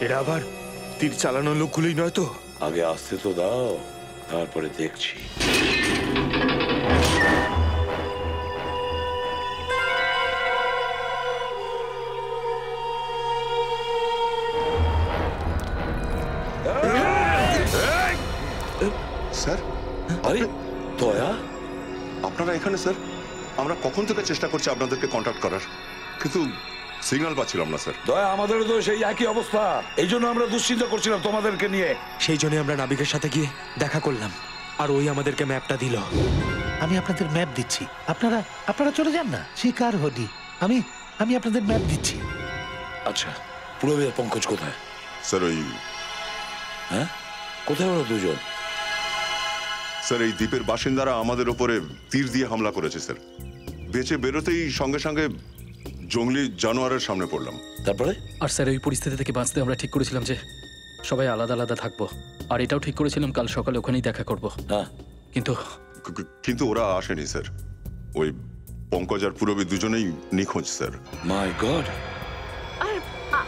এরা আবার তীর চালানোর লোকগুলোই নয় তো? আগে আসতে তো দাও, তারপরে দেখছি। স্যার, আরে দয়া, আপনারা এখানে? স্যার, আমরা কখন থেকে চেষ্টা করছি আপনাদেরকে কন্ট্যাক্ট করার, কিন্তু সিগন্যাল পাচ্ছিলাম না স্যার। দয়া, আমাদেরও তো সেই একই অবস্থা, এই জন্য আমরা দুশ্চিন্তা করছিলাম তোমাদেরকে নিয়ে। সেই জন্য আমরা নাবিকের সাথে গিয়ে দেখা করলাম, আর ওই আমাদেরকে ম্যাপটা দিল। আমি আপনাদের ম্যাপ দিচ্ছি, আপনারা চলে যান না। শিকার হদি, আমি আপনাদের ম্যাপ দিচ্ছি। আচ্ছা, পুরবের পঙ্কজ কোথায়? স্যার ওই হ্যাঁ, কোথায় ওরা দুজন? স্যার, এই দ্বীপের বাসিন্দারা আমাদের উপরে তীর দিয়ে হামলা করেছে স্যার। বেঁচে বেরোতেই সঙ্গে সঙ্গে জঙ্গলি জানোয়ারের সামনে পড়লাম। তারপরে? আর স্যার, ওই পরিস্থিতি থেকে বাঁচতে আমরা ঠিক করেছিলাম যে সবাই আলাদা আলাদা থাকবো, আর এটাও ঠিক করেছিলাম কাল সকালে ওখানেই দেখা করব। হ্যাঁ, কিন্তু ওরা আসেনি স্যার। ওই পঙ্কজ আর পুরবী দুজনেই নিখোঁজ স্যার। মাই গড।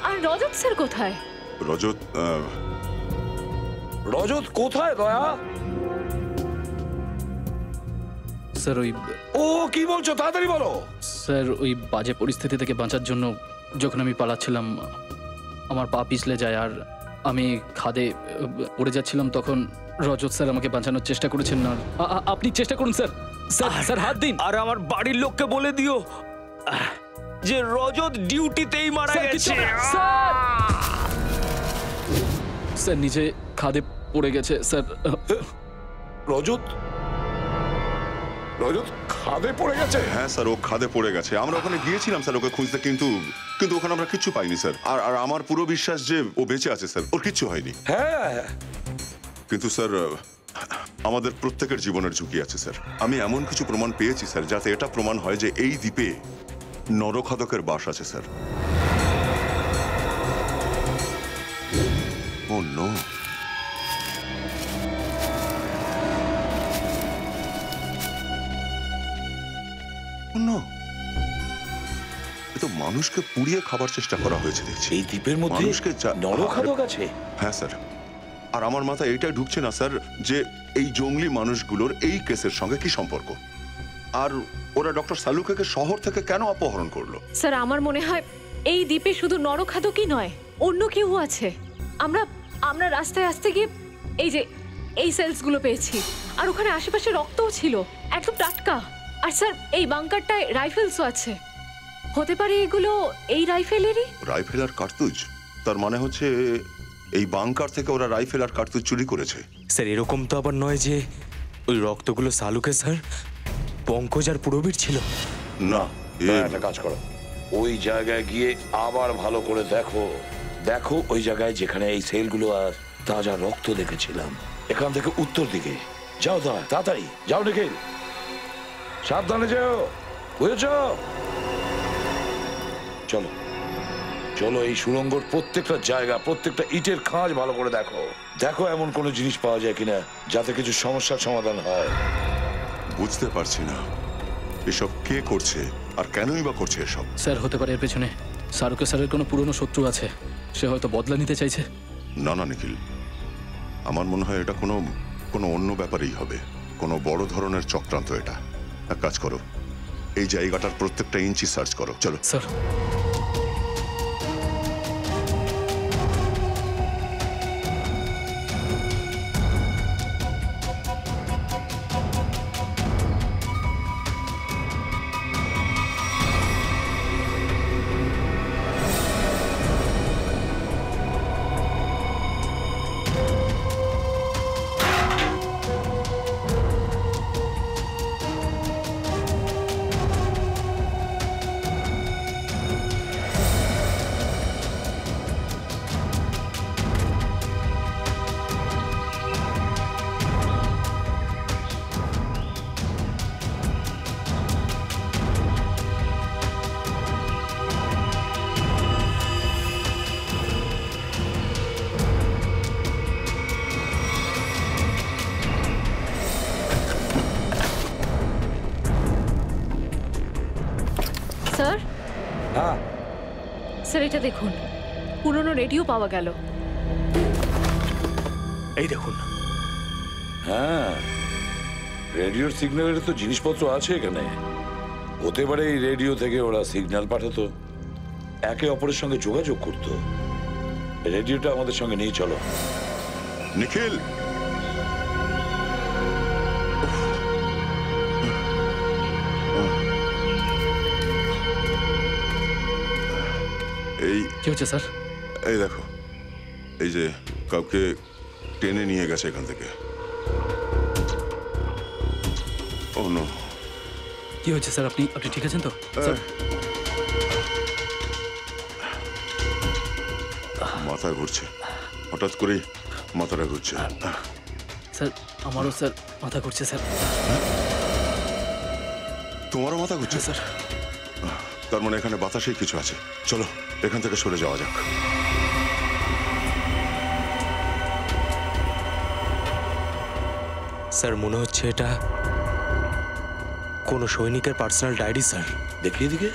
আর রজত স্যার কোথায়? রজত রজত কোথায় দয়া? স্যার ও কি বলছো, তাড়াতাড়ি বলো। স্যার, ওই বাজে পরিস্থিতি থেকে বাঁচার জন্য যখন আমি পালাচ্ছিলাম আমার পা পিছলে যায় আর আমি খাদে পড়ে যাচ্ছিলাম, তখন রজত স্যার আমাকে বাঁচানোর চেষ্টা করেছেন। না, আপনি চেষ্টা করুন স্যার। স্যার হাত দিন। আর আমার বাড়ির লোককে বলে দিও যে রজত ডিউটিতেই মারা গেছে। স্যার নিজে খাদে পড়ে গেছে স্যার। রজত খাদে পড়ে গেছে? হ্যাঁ স্যার, ও খাদে পড়ে গেছে। আমরা ওখানে গিয়েছিলাম স্যার ওকে খুঁজতে, কিন্তু ওখানে আমরা কিচ্ছু পাইনি স্যার। আর আমার পুরো বিশ্বাস যে ও বেঁচে আছে স্যার, ওর কিচ্ছু হয়নি। হ্যাঁ, কিন্তু স্যার আমাদের প্রত্যেকের জীবনের ঝুঁকি আছে স্যার। আমি এমন কিছু প্রমাণ পেয়েছি স্যার যাতে এটা প্রমাণ হয় যে এই দ্বীপে নরখাদকের বাস আছে স্যার। ও নো, মানুষকে পুড়িয়ে খাবার চেষ্টা করা হয়েছে দেখছি। এই দ্বীপের মধ্যে নরখাদক আছে? হ্যাঁ স্যার, আর আমার মাথায় এইটাই ঢুকছে না স্যার যে এই জঙ্গলি মানুষগুলোর এই কেসের সঙ্গে কি সম্পর্ক, আর ওরা ডক্টর সালুকে শহর থেকে কেন অপহরণ করলো? স্যার, আমার মনে হয় এই দ্বীপে শুধু নরখাদকই নয়, অন্য কেউ আছে। আমরা রাস্তায় আসতে গিয়ে এই সেলসগুলো পেয়েছি, আর ওখানে আশেপাশে রক্তও ছিল, একদম টাটকা। আর স্যার, এই বাংকারটায় রাইফেলসও আছে। হতে পারে এগুলো এই রাইফেলেরই। রাইফেল আর কার্তুজ? তার মানে হচ্ছে এই বাংকার থেকে ওরা রাইফেল আর কার্তুজ চুরি করেছে। স্যার, এরকম তো আবার নয় যে ওই রক্তগুলো সালুকে স্যার পঙ্কজ আর পুরবীর ছিল। না, একটা কাজ করো, ওই জায়গায় গিয়ে আবার ভালো করে দেখো ওই জায়গায় যেখানে এই সেলগুলো আর তাজা রক্ত দেখেছিলাম। এখান থেকে উত্তর দিকে যাও, তাড়াতাড়ি যাও নিখিল, সাবধানে যেও, বুঝেছ? চলো চলো, এই সুড়ঙ্গর প্রত্যেকটা জায়গা, প্রত্যেকটা ইটের খাঁজ ভালো করে দেখো এমন কোনো জিনিস পাওয়া যায় কিনা যাতে কিছু সমস্যার সমাধান হয়। বুঝতে পারছি না এসব কে করছে আর কেনই বা করছে এসব। স্যার, হতে পারে এর পেছনে শাহরুখের স্যারের কোনো পুরনো শত্রু আছে, সে হয়তো বদলা নিতে চাইছে। না না নিখিল, আমার মনে হয় এটা কোনো অন্য ব্যাপারেই হবে, কোনো বড় ধরনের চক্রান্ত এটা। এক কাজ করো, এই জায়গাটার প্রত্যেকটা ইঞ্চি সার্চ করো। চলো স্যার। স্যার, হ্যাঁ স্যার এটা দেখুন, পুরনো রেডিও পাওয়া গেল। এই দেখুন। হ্যাঁ, রেডিওর সিগন্যালের তো জিনিসপত্র আছে এখানে। হতে পারে এই রেডিও থেকে ওরা সিগন্যাল পাঠাতো, একে অপরের সঙ্গে যোগাযোগ করত। রেডিওটা আমাদের সঙ্গে নিয়ে চলো। নিখিল, এই কি হচ্ছে স্যার? এই দেখো, এই যে কাউকে টেনে নিয়ে গেছে এখান থেকে। ও নো। কি হচ্ছে স্যার? আপনি আপনি ঠিক আছেন তো স্যার? মাথা ঘুরছে, হঠাৎ করেই মাথাটা ঘুরছে। স্যার আমারও স্যার মাথা ঘুরছে স্যার। তোমারও মাথা ঘুরছে? স্যার তার মানে এখানে বাতাসেই কিছু আছে। চলো এখান থেকে সরে যাওয়া যাক। স্যার মনে হচ্ছে এটা কোনো সৈনিকের পার্সোনাল ডায়েরি স্যার। দেখিয়ে দিকে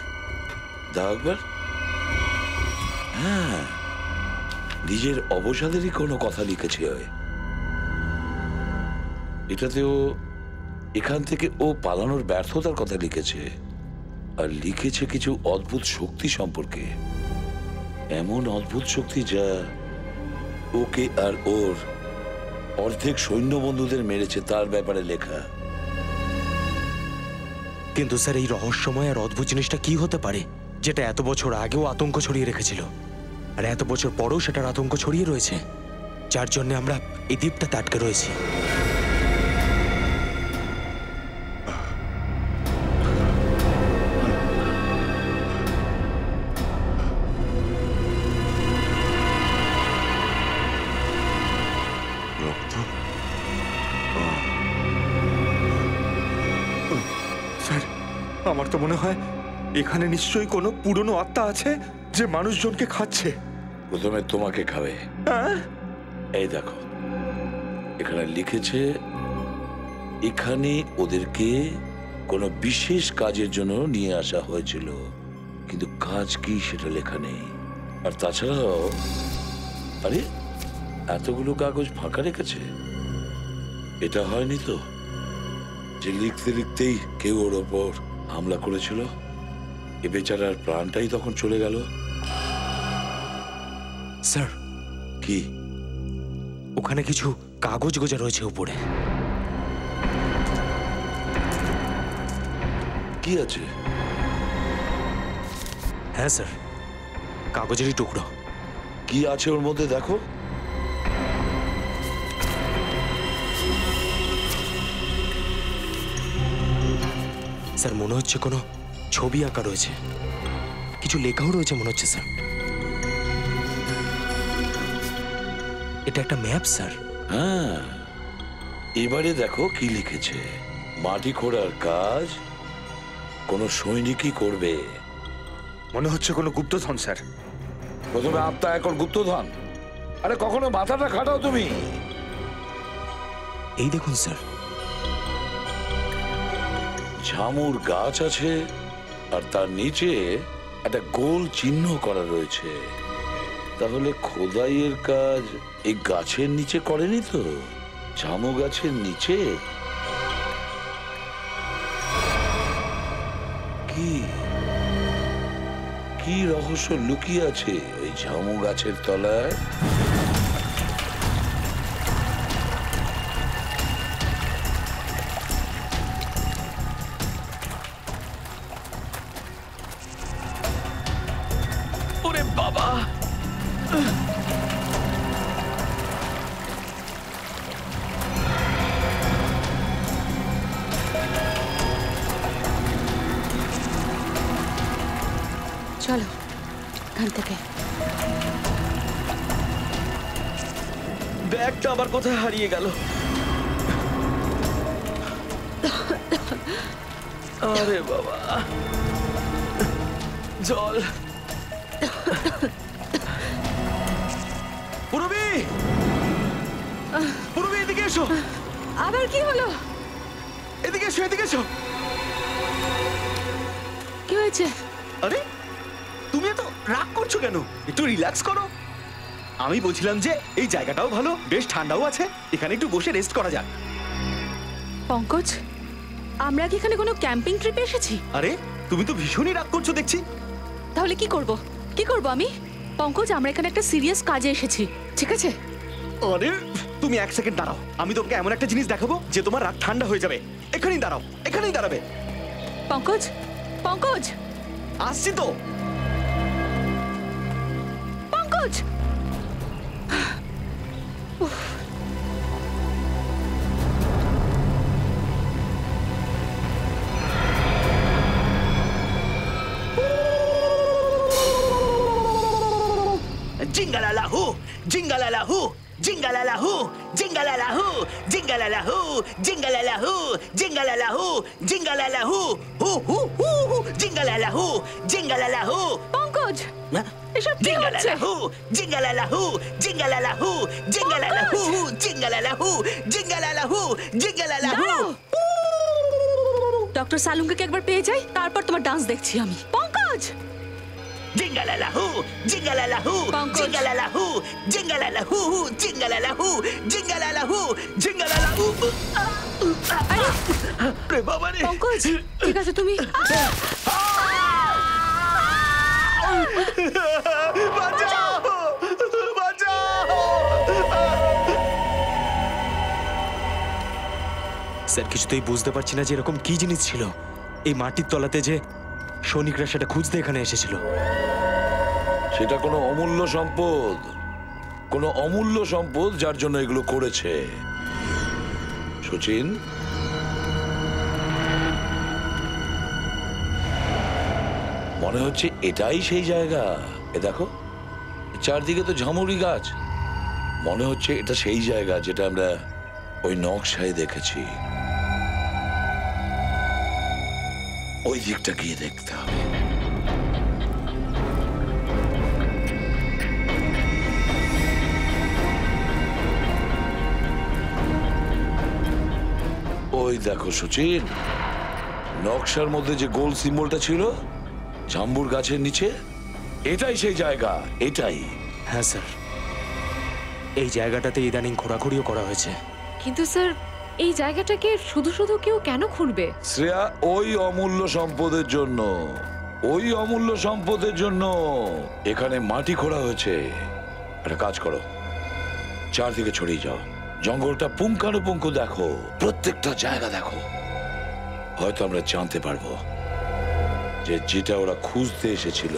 দাও একবার। হ্যাঁ, নিজের অবসাদেরই কোনো কথা লিখেছে। এটাতেও এখান থেকে ও পালানোর ব্যর্থতার কথা লিখেছে, আর লিখেছে কিছু অদ্ভুত শক্তি সম্পর্কে। এমন অদ্ভুত শক্তি যা ওকে আর ওর অর্ধেক সৈন্য বন্ধুদের মেরেছে তার ব্যাপারে লেখা। কিন্তু স্যার এই রহস্যময় আর অদ্ভুত জিনিসটা কি হতে পারে, যেটা এত বছর আগেও আতঙ্ক ছড়িয়ে রেখেছিল, আর এত বছর পরেও সেটার আতঙ্ক ছড়িয়ে রয়েছে, যার জন্য আমরা এই দ্বীপটাতে আটকে রয়েছি। রক্ত। স্যার, আমার তো মনে হয় এখানে নিশ্চয়ই কোনো পুরনো আত্মা আছে যে মানুষজনকে খাচ্ছে। প্রথমে তোমাকে খাবে। এই দেখো, এখানে লিখেছে এখানে ওদেরকে কোনো বিশেষ কাজের জন্য নিয়ে আসা হয়েছিল, কিন্তু কাজ কি সেটা লেখা নেই। আর তাছাড়াও, আরে এতগুলো কাগজ ফাঁকা রেখেছে। এটা হয়নি তো যে লিখতে লিখতেই কেউ ওর ওপর হামলা করেছিল? এ বেচারার প্রাণটাই তখন চলে গেল। স্যার কি? ওখানে কিছু কাগজ গোজা রয়েছে উপরে। কি আছে? হ্যাঁ স্যার, কাগজেরই টুকরো। কি আছে ওর মধ্যে দেখো। স্যার মনে হচ্ছে কোনো ছবি আঁকা রয়েছে, কিছু লেখাও রয়েছে মনে হচ্ছে স্যার। এটা একটা ম্যাপ স্যার। হ্যাঁ, এবারে দেখো কি লিখেছে। মাটি খোঁড়ার কাজ কোন সৈনিকই করবে। মনে হচ্ছে কোনো গুপ্তধন স্যার। প্রথমে আত্মা, এখন গুপ্তধন। আরে কখনো মাথাটা খাটাও তুমি। এই দেখুন স্যার, ঝামুর গাছ আছে, আর তার নিচে একটা গোল চিহ্ন করা রয়েছে। তাহলে খোদাইয়ের কাজ এই গাছের নিচে করেনি তো? ঝামু গাছের নিচে কি কি রহস্য লুকিয়ে আছে ওই ঝামু গাছের তলায়? ওরে বাবা! চলো এখান থেকে। ব্যাগটা আবার কোথায় হারিয়ে গেল? আরে বাবা, জল। পুরবি, পুরবি এদিকে এসো। আবার কি হলো? এদিকে এসো, এদিকে এসো। কি হয়েছে? আরে তুমি এত রাগ করছো কেন? একটু রিল্যাক্স করো। আমি বলছিলাম যে এই জায়গাটাও ভালো, বেশ ঠান্ডাও আছে, এখানে একটু বসে রেস্ট করা যাক। পঙ্কজ, আমরা কি এখানে কোনো ক্যাম্পিং ট্রিপে এসেছি? আরে তুমি তো ভীষণই রাগ করছো দেখছি। তাহলে কি করব? কি করব আমি? পঙ্কজ, আমরা এখানে একটা সিরিয়াস কাজে এসেছি, ঠিক আছে? আরে তুমি এক সেকেন্ড দাঁড়াও, আমি তোমাকে এমন একটা জিনিস দেখাবো যে তোমার রাগ ঠান্ডা হয়ে যাবে। এখানেই দাঁড়াও, এখানেই দাঁড়াবে। পঙ্কজ, পঙ্কজ, আসছি তো। পঙ্কজ! জিঙ্গালালাহু, জিঙ্গালালাহু, জিঙ্গালালাহু, জিঙ্গালালাহু, জিঙ্গালালাহু, জিঙ্গালালাহু, জিঙ্গালালাহু, জিঙ্গালালাহু, হু হু হু হু, জিঙ্গালালাহু, জিঙ্গালালাহু। পঙ্কজ, এসব কি হচ্ছে? জিঙ্গালালাহু, জিঙ্গালালাহু, জিঙ্গালালাহু, জিঙ্গালালাহু, জিঙ্গালালাহু, জিঙ্গালালাহু। দাঁড়াও। ডক্টর সালুঙ্কে একবার পেয়ে যাই, তারপর তোমার ডান্স দেখছি আমি। পঙ্কজ! জিঙ্গালালাহু, জিঙ্গালালাহু, পঙ্কজ। জিঙ্গালালাহু, জিঙ্গালালাহু, জিঙ্গালালাহু, জিঙ্গালালাহু, জিঙ্গালালাহু। আরে বাবা রে! পঙ্কজ, ঠিক আছে তুমি? বাঁচাও! বাঁচাও! স্যার কিছুতেই বুঝতে পারছি না যে এরকম কি জিনিস ছিল এই মাটির তলাতে যে সৈনিকরা সেটা খুঁজতে এখানে এসেছিল। সেটা কোনো অমূল্য সম্পদ, কোনো অমূল্য সম্পদ যার জন্য এগুলো করেছে। সচিন, মনে হচ্ছে এটাই সেই জায়গা। এ দেখো, চারদিকে তো ঝামুরি গাছ। মনে হচ্ছে এটা সেই জায়গা যেটা আমরা ওই নকশায় দেখেছি। ওই দিকটা গিয়ে দেখতে হবে। ওই দেখো সচিন, নকশার মধ্যে যে গোল সিম্বলটা ছিল জাম্বুর গাছের নিচে, এটাই সেই জায়গা, এটাই। হ্যাঁ স্যার, এই জায়গাটাতে ইদানিং ঘোরাঘুরিও করা হয়েছে। কিন্তু স্যার, এই জায়গাটাকে শুধু শুধু কেউ কেন খুঁড়বে? শ্রেয়া, ওই অমূল্য সম্পদের জন্য, ওই অমূল্য সম্পদের জন্য এখানে মাটি খোঁড়া হয়েছে। একটা কাজ করো, চারদিকে ছড়িয়ে যাও, জঙ্গলটা পুঙ্খানুপুঙ্খ দেখো, প্রত্যেকটা জায়গা দেখো। হয়তো আমরা জানতে পারবো যে যেটা ওরা খুঁজতে এসেছিল।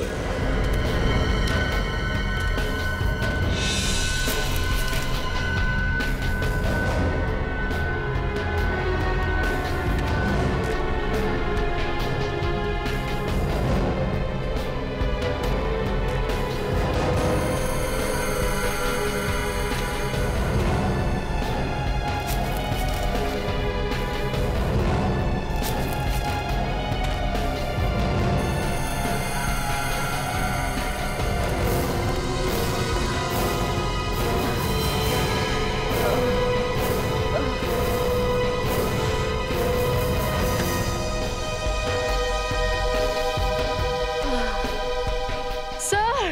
স্যার!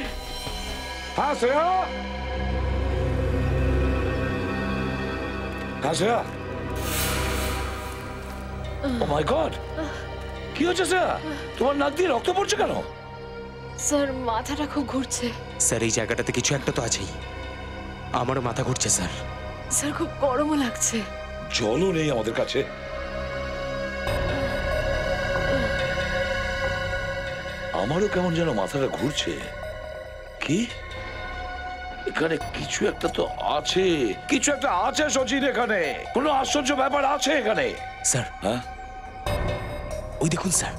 হ্যাঁ শ্রেয়া, হ্যাঁ শ্রেয়া। ও মাই গড, কি হচ্ছে শ্রেয়া? তোমার নাক দিয়ে রক্ত পড়ছে কেন? স্যার, মাথাটা খুব ঘুরছে। স্যার এই জায়গাটাতে কিছু একটা তো আছেই। আমারও মাথা ঘুরছে স্যার। স্যার, খুব গরমও লাগছে। জলও নেই আমাদের কাছে। আমারও কেমন যেন মাথাটা ঘুরছে। কি এখানে কিছু একটা তো আছে, কিছু একটা আছে সচিন, এখানে কোনো আশ্চর্য ব্যাপার আছে এখানে। স্যার, হ্যাঁ, ওই দেখুন স্যার।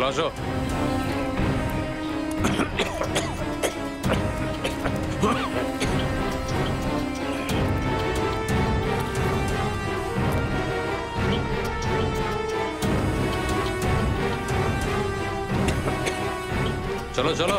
চলো আসো। চলো চলো।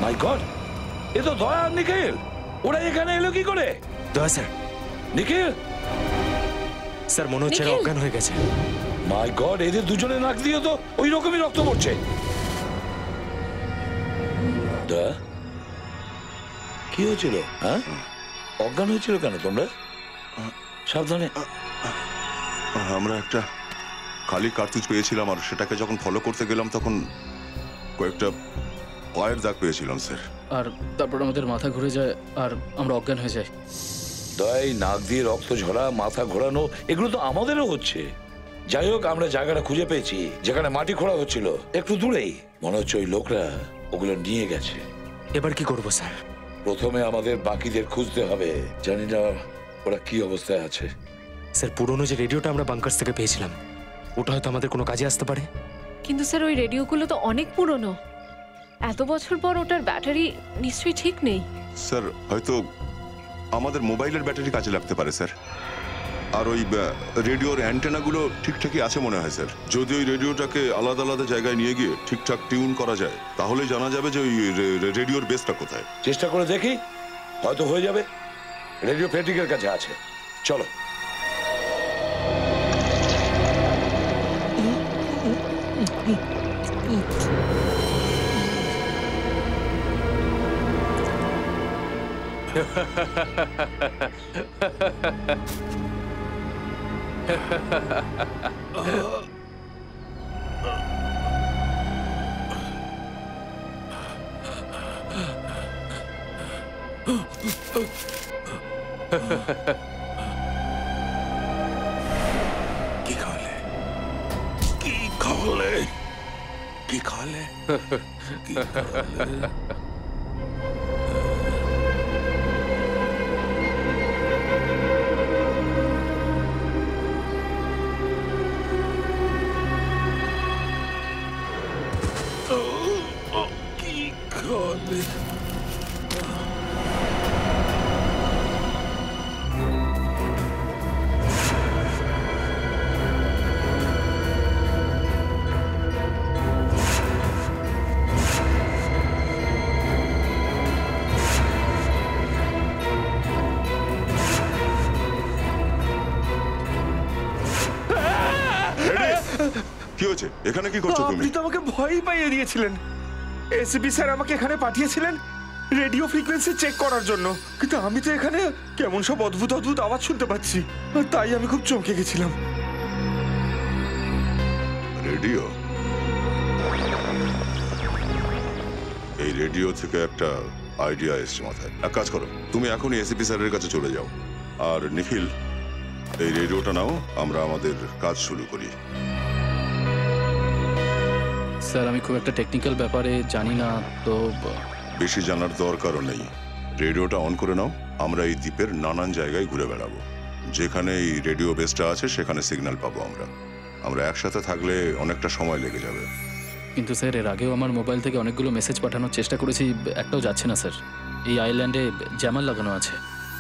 মাই গড, এ তো দয়া আর নিখিল। ওরা এখানে এলো কি করে? দয়া স্যার, নিখিল, স্যার মনে হচ্ছে এরা নিখিল! অজ্ঞান হয়ে গেছে। মাই গড, এদের দুজনে নাক দিয়ে তো ওই রকমই রক্ত পড়ছে। দয়া, কি হয়েছিল? হ্যাঁ, অজ্ঞান হয়েছিল কেন তোমরা? সাবধানে। আমরা একটা খালি কার্তুজ পেয়েছিলাম, আর সেটাকে যখন ফলো করতে গেলাম তখন কয়েকটা পায়ের দাগ পেয়েছিলাম স্যার। আর তারপর আমাদের মাথা ঘুরে যায় আর আমরা অজ্ঞান হয়ে যাই। দয়া, এই নাক দিয়ে রক্ত ঝরা, মাথা ঘোরানো, এগুলো তো আমাদেরও হচ্ছে। যাই হোক, আমরা জায়গাটা খুঁজে পেয়েছি যেখানে মাটি খোঁড়া হচ্ছিল, একটু দূরেই। মনে হচ্ছে ওই লোকরা ওগুলো নিয়ে গেছে। এবার কি করবো স্যার? প্রথমে আমাদের বাকিদের খুঁজতে হবে। জানি না ওরা কি অবস্থায় আছে। স্যার, পুরনো যে রেডিওটা আমরা বাংকার্স থেকে পেয়েছিলাম, ওটা হয়তো আমাদের কোনো কাজে আসতে পারে। কিন্তু স্যার ওই রেডিওগুলো তো অনেক পুরনো। এত বছর পর ওটার ব্যাটারি নিশ্চয়ই ঠিক নেই। স্যার, হয়তো আমাদের মোবাইলের ব্যাটারি কাজে লাগতে পারে স্যার। আর ওই রেডিওর অ্যান্টেনাগুলো ঠিকঠাকই আছে মনে হয় স্যার। যদি ওই রেডিওটাকে আলাদা আলাদা জায়গায় নিয়ে গিয়ে ঠিকঠাক টিউন করা যায়, তাহলে জানা যাবে যে ওই রেডিওর বেসটা কোথায়। চেষ্টা করে দেখি, হয়তো হয়ে যাবে। রেডিও ফেটিকের কাছে আছে, চলো। কি খাওয়ালে? কি খাওয়ালে? কি খাওয়ালে? কি খাওয়ালে? কি খাওয়ালে? কি হয়েছে? এখানে কি করছো তুমি? আপনি তো আমাকে ভয়ই পাইয়ে দিয়েছিলেন। এসপি স্যার আমাকে এখানে পাঠিয়েছিলেন রেডিও ফ্রিকোয়েন্সি চেক করার জন্য, কিন্তু আমি তো এখানে কেমন সব অদ্ভুত অদ্ভুত আওয়াজ শুনতে পাচ্ছি, আর তাই আমি খুব চমকে গেছিলাম। রেডিও? এই রেডিও থেকে একটা আইডিয়া এসছে মাথায়। এক কাজ করো, তুমি এখনই এসপি স্যারের কাছে চলে যাও। আর নিখিল, এই রেডিওটা নাও, আমরা আমাদের কাজ শুরু করি। স্যার, আমি খুব একটা টেকনিক্যাল ব্যাপারে জানি না, তো বেশি জানার দরকারও নেই। রেডিওটা অন করে নাও, আমরা এই দ্বীপের নানান জায়গায় ঘুরে বেড়াবো। যেখানে এই রেডিও বেসটা আছে সেখানে সিগন্যাল পাবো আমরা একসাথে থাকলে অনেকটা সময় লেগে যাবে। কিন্তু স্যার, এর আগেও আমার মোবাইল থেকে অনেকগুলো মেসেজ পাঠানোর চেষ্টা করেছি, একটাও যাচ্ছে না স্যার। এই আইল্যান্ডে জ্যামার লাগানো আছে।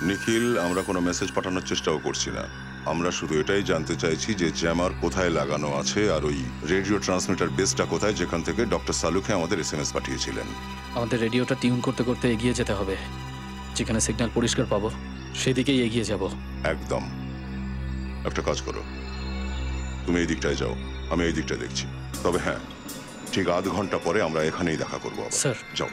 নিখিল, আমরা কোনো মেসেজ পাঠানোর চেষ্টাও করছি না। আমরা শুধু এটাই জানতে চাইছি যে জ্যামার কোথায় লাগানো আছে, আর ওই রেডিও ট্রান্সমিটার বেসটা কোথায়, যেখান থেকে ডক্টর সালুখে আমাদের SMS পাঠিয়েছিলেন। আমাদের রেডিওটা টিউন করতে করতে এগিয়ে যেতে হবে। যেখানে সিগন্যাল পরিষ্কার পাবো সেদিকেই এগিয়ে যাব। একদম। একটা কাজ করো, তুমি এই দিকটায় যাও, আমি এই দিকটা দেখছি। তবে হ্যাঁ, ঠিক আধ ঘন্টা পরে আমরা এখানেই দেখা করবো। স্যার। যাও।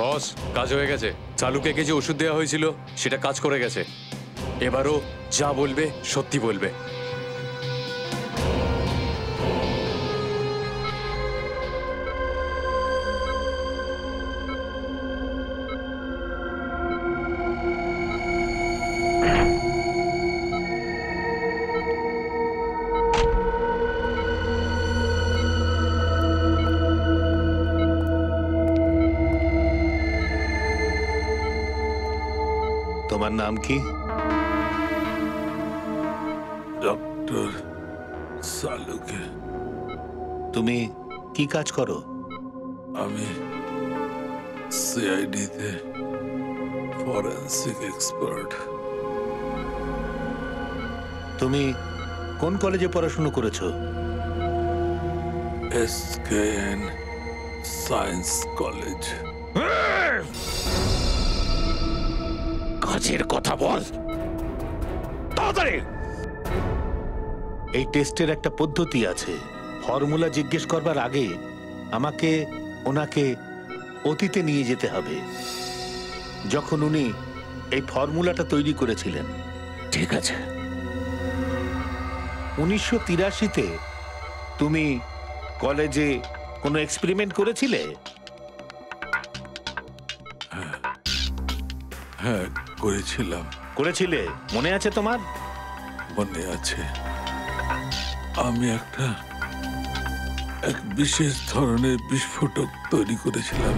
বস, কাজ হয়ে গেছে। চালুকে যে ওষুধ দেওয়া হয়েছিল সেটা কাজ করে গেছে। এবারও যা বলবে সত্যি বলবে। তোমার নাম কি? ডক্টর সালুকে। তুমি কি কাজ করো? আমি সিআইডিতে ফরেন্সিক এক্সপার্ট। তুমি কোন কলেজে পড়াশোনা করেছো? এসকেএন সায়েন্স কলেজ। কাজের কথা বল তাড়াতাড়ি। এই টেস্টের একটা পদ্ধতি আছে। ফর্মুলা জিজ্ঞেস করবার আগে আমাকে ওনাকে অতীতে নিয়ে যেতে হবে, যখন উনি এই ফর্মুলাটা তৈরি করেছিলেন। ঠিক আছে। 1983-তে তুমি কলেজে কোনো এক্সপেরিমেন্ট করেছিলে? হ্যাঁ, করেছিলে। মনে আছে তোমার? মনে আছে। আমি এক বিশেষ ধরনের বিস্ফোরক তৈরি করেছিলাম।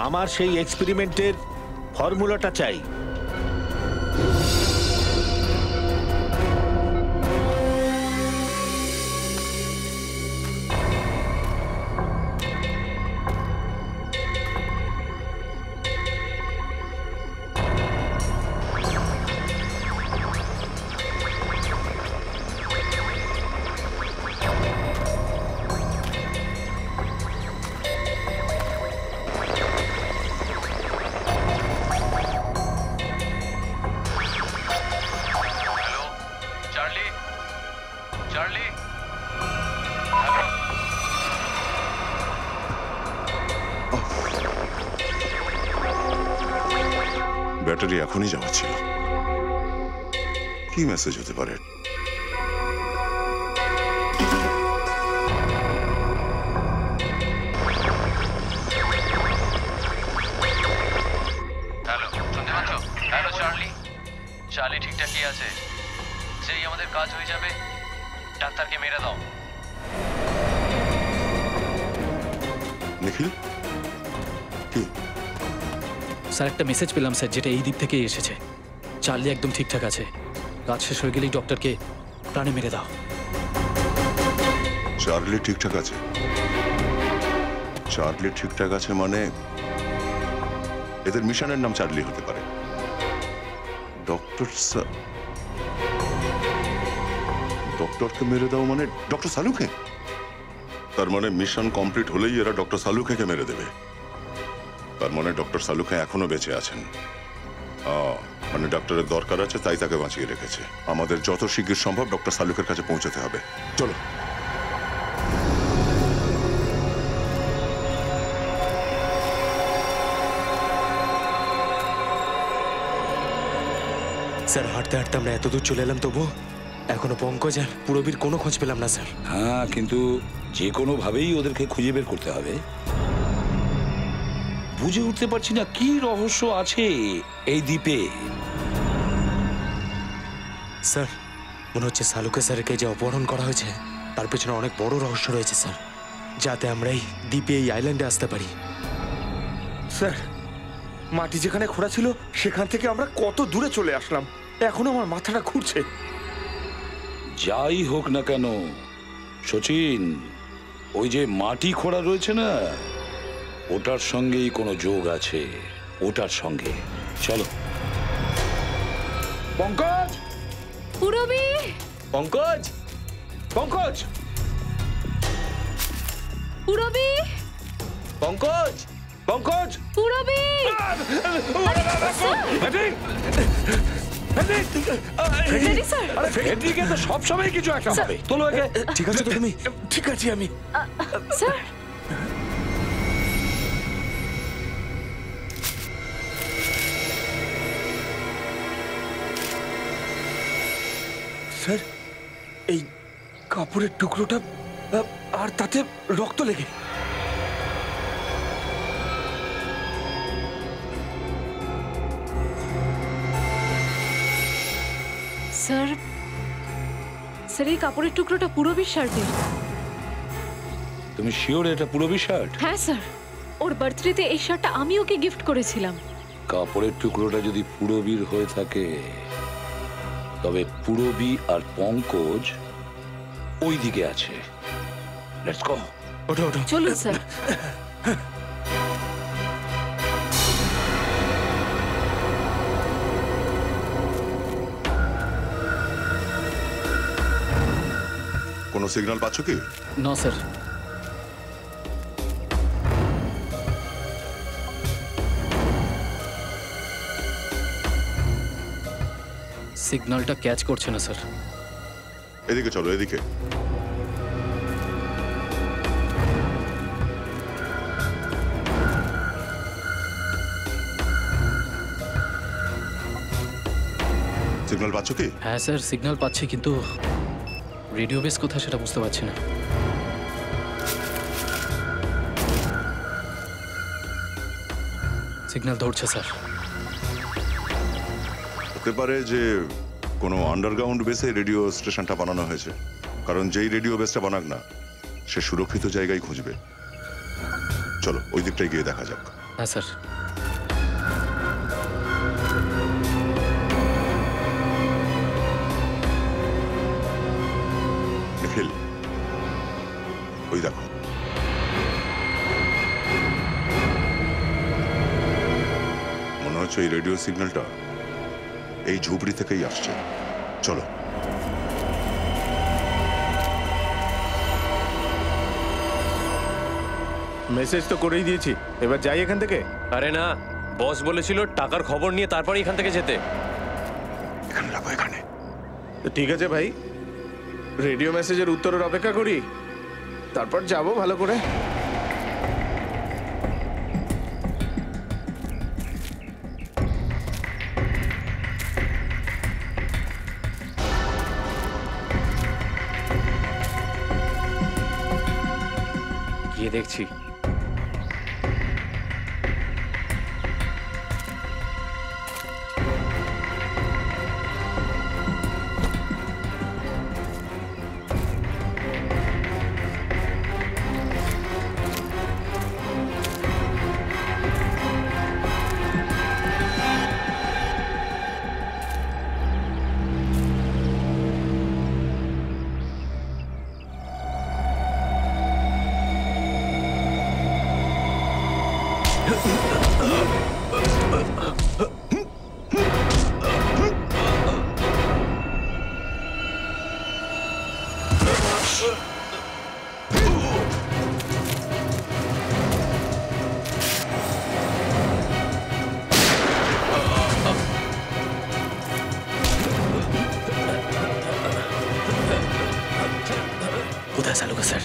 আমার সেই এক্সপেরিমেন্টের ফর্মুলাটা চাই। ব্যাটারি এখনই যাওয়া ছিল। কি মেসেজ হতে পারে? হ্যালো, শুনতে পাচ্ছ? Hello Charlie. চার্লি ঠিকঠাকই আছে। যেই আমাদের কাজ হয়ে যাবে ডাক্তারকে মেরে দাও। নিখিল, কি? স্যার, একটা মেসেজ পেলাম স্যার, যেটা এই দিক থেকে এসেছে। চার্লি একদম ঠিকঠাক আছে। কাজ শেষ হয়ে গেলেই ডক্টরকে প্রাণে মেরে দাও। চার্লি ঠিকঠাক আছে? চার্লি ঠিকঠাক আছে মানে এদের মিশনের নাম চার্লি হতে পারে। ডক্টরকে মেরে দাও মানে ডক্টর সালুকে? তার মানে মিশন কমপ্লিট হলেই এরা ডক্টর সালুকে মেরে দেবে। তার মানে ডক্টর সালুকে এখনো বেঁচে আছেন। মানে ডক্টরের দরকার আছে, তাই তাকে বাঁচিয়ে রেখেছে। আমাদের যত শীঘ্র সম্ভব ডক্টর সালুকের কাছে পৌঁছতে হবে। চলো। স্যার, হাঁটতে হাঁটতে আমরা এত দূর চলে এলাম, তবু এখনো পঙ্কজ আর পুরবীর কোনো খোঁজ পেলাম না স্যার। হ্যাঁ, কিন্তু যে কোনো ভাবেই ওদেরকে খুঁজে বের করতে হবে। বুঝে উঠতে পারছি না কি রহস্য আছে এই দ্বীপে। স্যার মনে হচ্ছে সালুকে স্যারকে যে অপহরণ করা হয়েছে তার পেছনে অনেক বড় রহস্য রয়েছে স্যার, যাতে আমরা এই দ্বীপে এই আইল্যান্ডে আসতে পারি। স্যার মাটি যেখানে খোঁড়া ছিল সেখান থেকে আমরা কত দূরে চলে আসলাম, এখন আমার মাথাটা ঘুরছে। যাই হোক না কেন সচিন, ওই যে মাটি খোঁড়া রয়েছে না, ওটার সঙ্গেই কোনো যোগ আছে, ওটার সঙ্গে। চলো। পঙ্কজ, পুরবি, পঙ্কজ, পঙ্কজ, পুরবি, পঙ্কজ, পঙ্কজ, পুরবি। Ready sir? ফেডরিকে তো সবসময় কিছু একটা হবে। তোলো একে। ঠিক আছে তো তুমি? ঠিক আছে আমি। স্যার স্যার এই কাপড়ের টুকরোটা আর তাতে রক্ত লেগে। স্যার, স্যার এই কাপড়ের টুকরোটা পুরবির শার্টের। তুমি শিওর এটা পুরবি শার্ট? হ্যাঁ স্যার, ওর বার্থডেতে এই শার্টটা আমি ওকে গিফট করেছিলাম। কাপড়ের টুকরোটা যদি পুরবীর হয়ে থাকে তবে পুরবী আর পঙ্কজ ওই দিকে আছে। Let's go. ওঠো ওঠো। চলুন স্যার। কোনো সিগন্যাল পাচ্ছ কি? না স্যার। সিগন্যালটা ক্যাচ করছে না স্যার। এদিকে চলো, এদিকে। সিগন্যাল পাচ্ছ কি? হ্যাঁ স্যার, সিগন্যাল পাচ্ছি, কিন্তু রেডিও বেস কোথায় সেটা বুঝতে পারছি না। সিগন্যাল ধরছে স্যার। হতে পারে যে কোনো আন্ডারগ্রাউন্ড বেসে রেডিও স্টেশনটা বানানো হয়েছে, কারণ যেই রেডিও বেসটা বানাক না সে সুরক্ষিত জায়গায় খুঁজবে। চলো ওই দিকটায় গিয়ে দেখা যাক। হ্যাঁ স্যার। নিখিল, ওই দেখো। মনে হচ্ছে এই রেডিও সিগন্যালটা এই ঝুপড়ি থেকেই আসছে। চলো। মেসেজ তো করেই দিয়েছি, এবার যাই এখান থেকে। আরে না, বস বলেছিল টাকার খবর নিয়ে তারপরে এখান থেকে যেতে। এখানে রাখো, এখানে। তো ঠিক আছে ভাই, রেডিও মেসেজের উত্তরের অপেক্ষা করি, তারপর যাব ভালো করে। গিয়ে দেখছি। কোথায় সালুকা স্যার?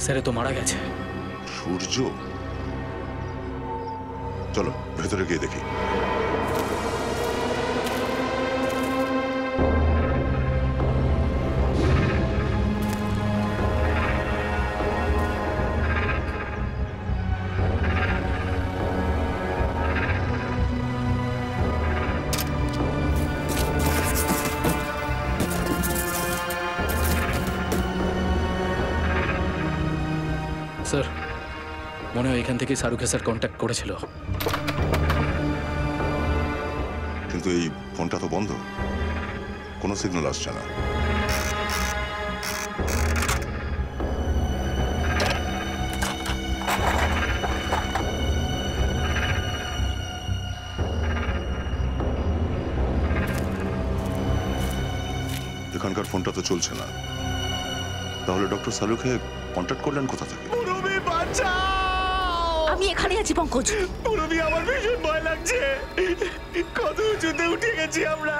স্যার, এ তো মারা গেছে। সূর্য ভেতরে গিয়ে দেখি। স্যার মনে হয় এখান থেকে শাহরুখে স্যার কন্ট্যাক্ট করেছিল। কিন্তু এই ফোনটা তো বন্ধ, কোনো সিগন্যাল আসছে না। এখানকার ফোনটা তো চলছে না, তাহলে ডক্টর সালুকে কন্ট্যাক্ট করলেন কোথা থেকে? পুরবি বাঁচাও! আমি এখানে আছি পঙ্কজ। পুরবি আমার ভীষণ ভয় লাগছে, কত উঁচুতে উঠে গেছি আমরা,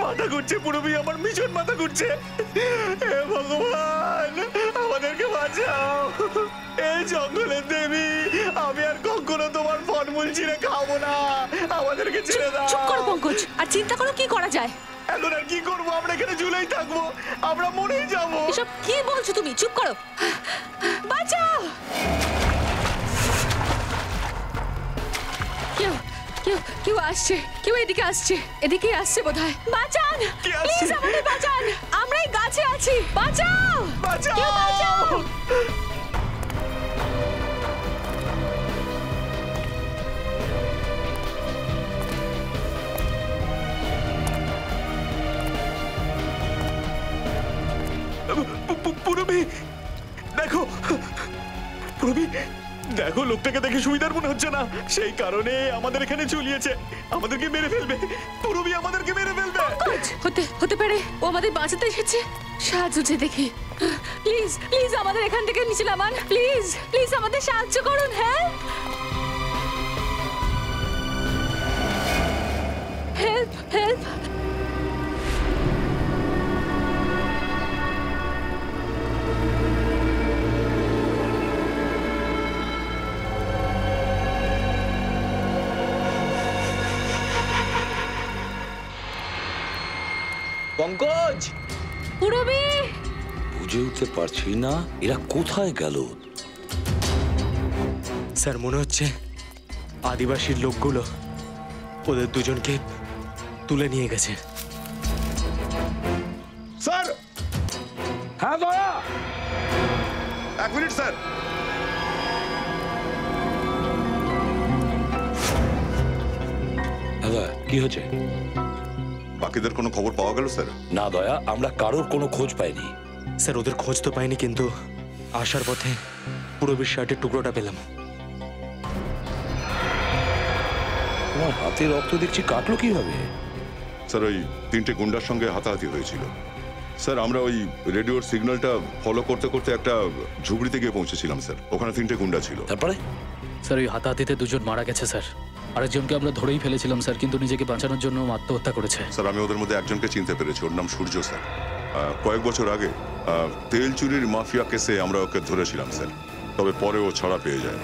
মাথা ঘুরছে পুরবি, আমার ভীষণ মাথা ঘুরছে। হে ভগবান, আমাদেরকে বাঁচাও। এই জঙ্গলের দেবী, আমি আর কখনো তোমার ফলমূল ছিঁড়ে খাবো না, আমাদেরকে ছেড়ে দাও। চুপ করো পঙ্কজ, আর চিন্তা করো কি করা যায়। এখন আর কি করবো, আমরা এখানে ঝুলেই থাকবো, আমরা মরেই যাবো। এসব কি বলছো তুমি? চুপ করো, বাঁচাও। কেউ কেউ কেউ আসছে, কেউ এদিকে আসছে, এদিকে আসছে বোধহয়। বাঁচান, প্লিজ আমাদের বাঁচান, আমরা এই গাছে আছি, বাঁচাও, কেউ বাঁচাও। পুরবি দেখো, পুরবি দেখো, লোকটাকে দেখে সুবিধার মনে হচ্ছে না, সেই কারণে আমাদের এখানে ঝুলিয়েছে, আমাদেরকে মেরে ফেলবে। পুরবি আমাদেরকে মেরে ফেলবে। হতে পারে ও আমাদের বাঁচাতে এসেছে, সাহায্য চেয়ে দেখি। প্লিজ প্লিজ আমাদের এখান থেকে নিচে নামান, প্লিজ প্লিজ আমাদের সাহায্য করুন। হ্যাঁ, হেল্প হেল্প। পঙ্কজ, পুরবি, বুঝে উঠতে পারছি না এরা কোথায় গেল। স্যার মনে হচ্ছে আদিবাসীর লোকগুলো ওদের দুজনকে তুলে নিয়ে গেছে। স্যার! হ্যাঁ দয়া, 1 মিনিট স্যার। দাদা কি হয়েছে? বাকিদের কোনো খবর পাওয়া গেল স্যার? না দয়া, আমরা কারোর কোনো খোঁজ পাইনি। স্যার ওদের খোঁজ তো পাইনি, কিন্তু আসার পথে পুরবীর শার্টের টুকরোটা পেলাম। তোমার হাতে রক্ত দেখছি, কাটলো কিভাবে? স্যার ওই 3টে গুন্ডার সঙ্গে হাতাহাতি হয়েছিল স্যার। আমরা ওই রেডিওর সিগন্যালটা ফলো করতে করতে একটা ঝুবড়িতে গিয়ে পৌঁছেছিলাম স্যার, ওখানে 3টে গুন্ডা ছিল। তারপরে? স্যার ওই হাতাহাতিতে দুজন মারা গেছে স্যার, আরেকজনকে আমরা ধরেই ফেলেছিলাম স্যার, কিন্তু নিজেকে বাঁচানোর জন্য আত্মহত্যা করেছে। স্যার আমি ওদের মধ্যে একজনকে চিনতে পেরেছি, ওর নাম সূর্য স্যার। কয়েক বছর আগে তেল চুরির মাফিয়া কেসে আমরা ওকে ধরেছিলাম স্যার, তবে পরে ও ছাড়া পেয়ে যায়।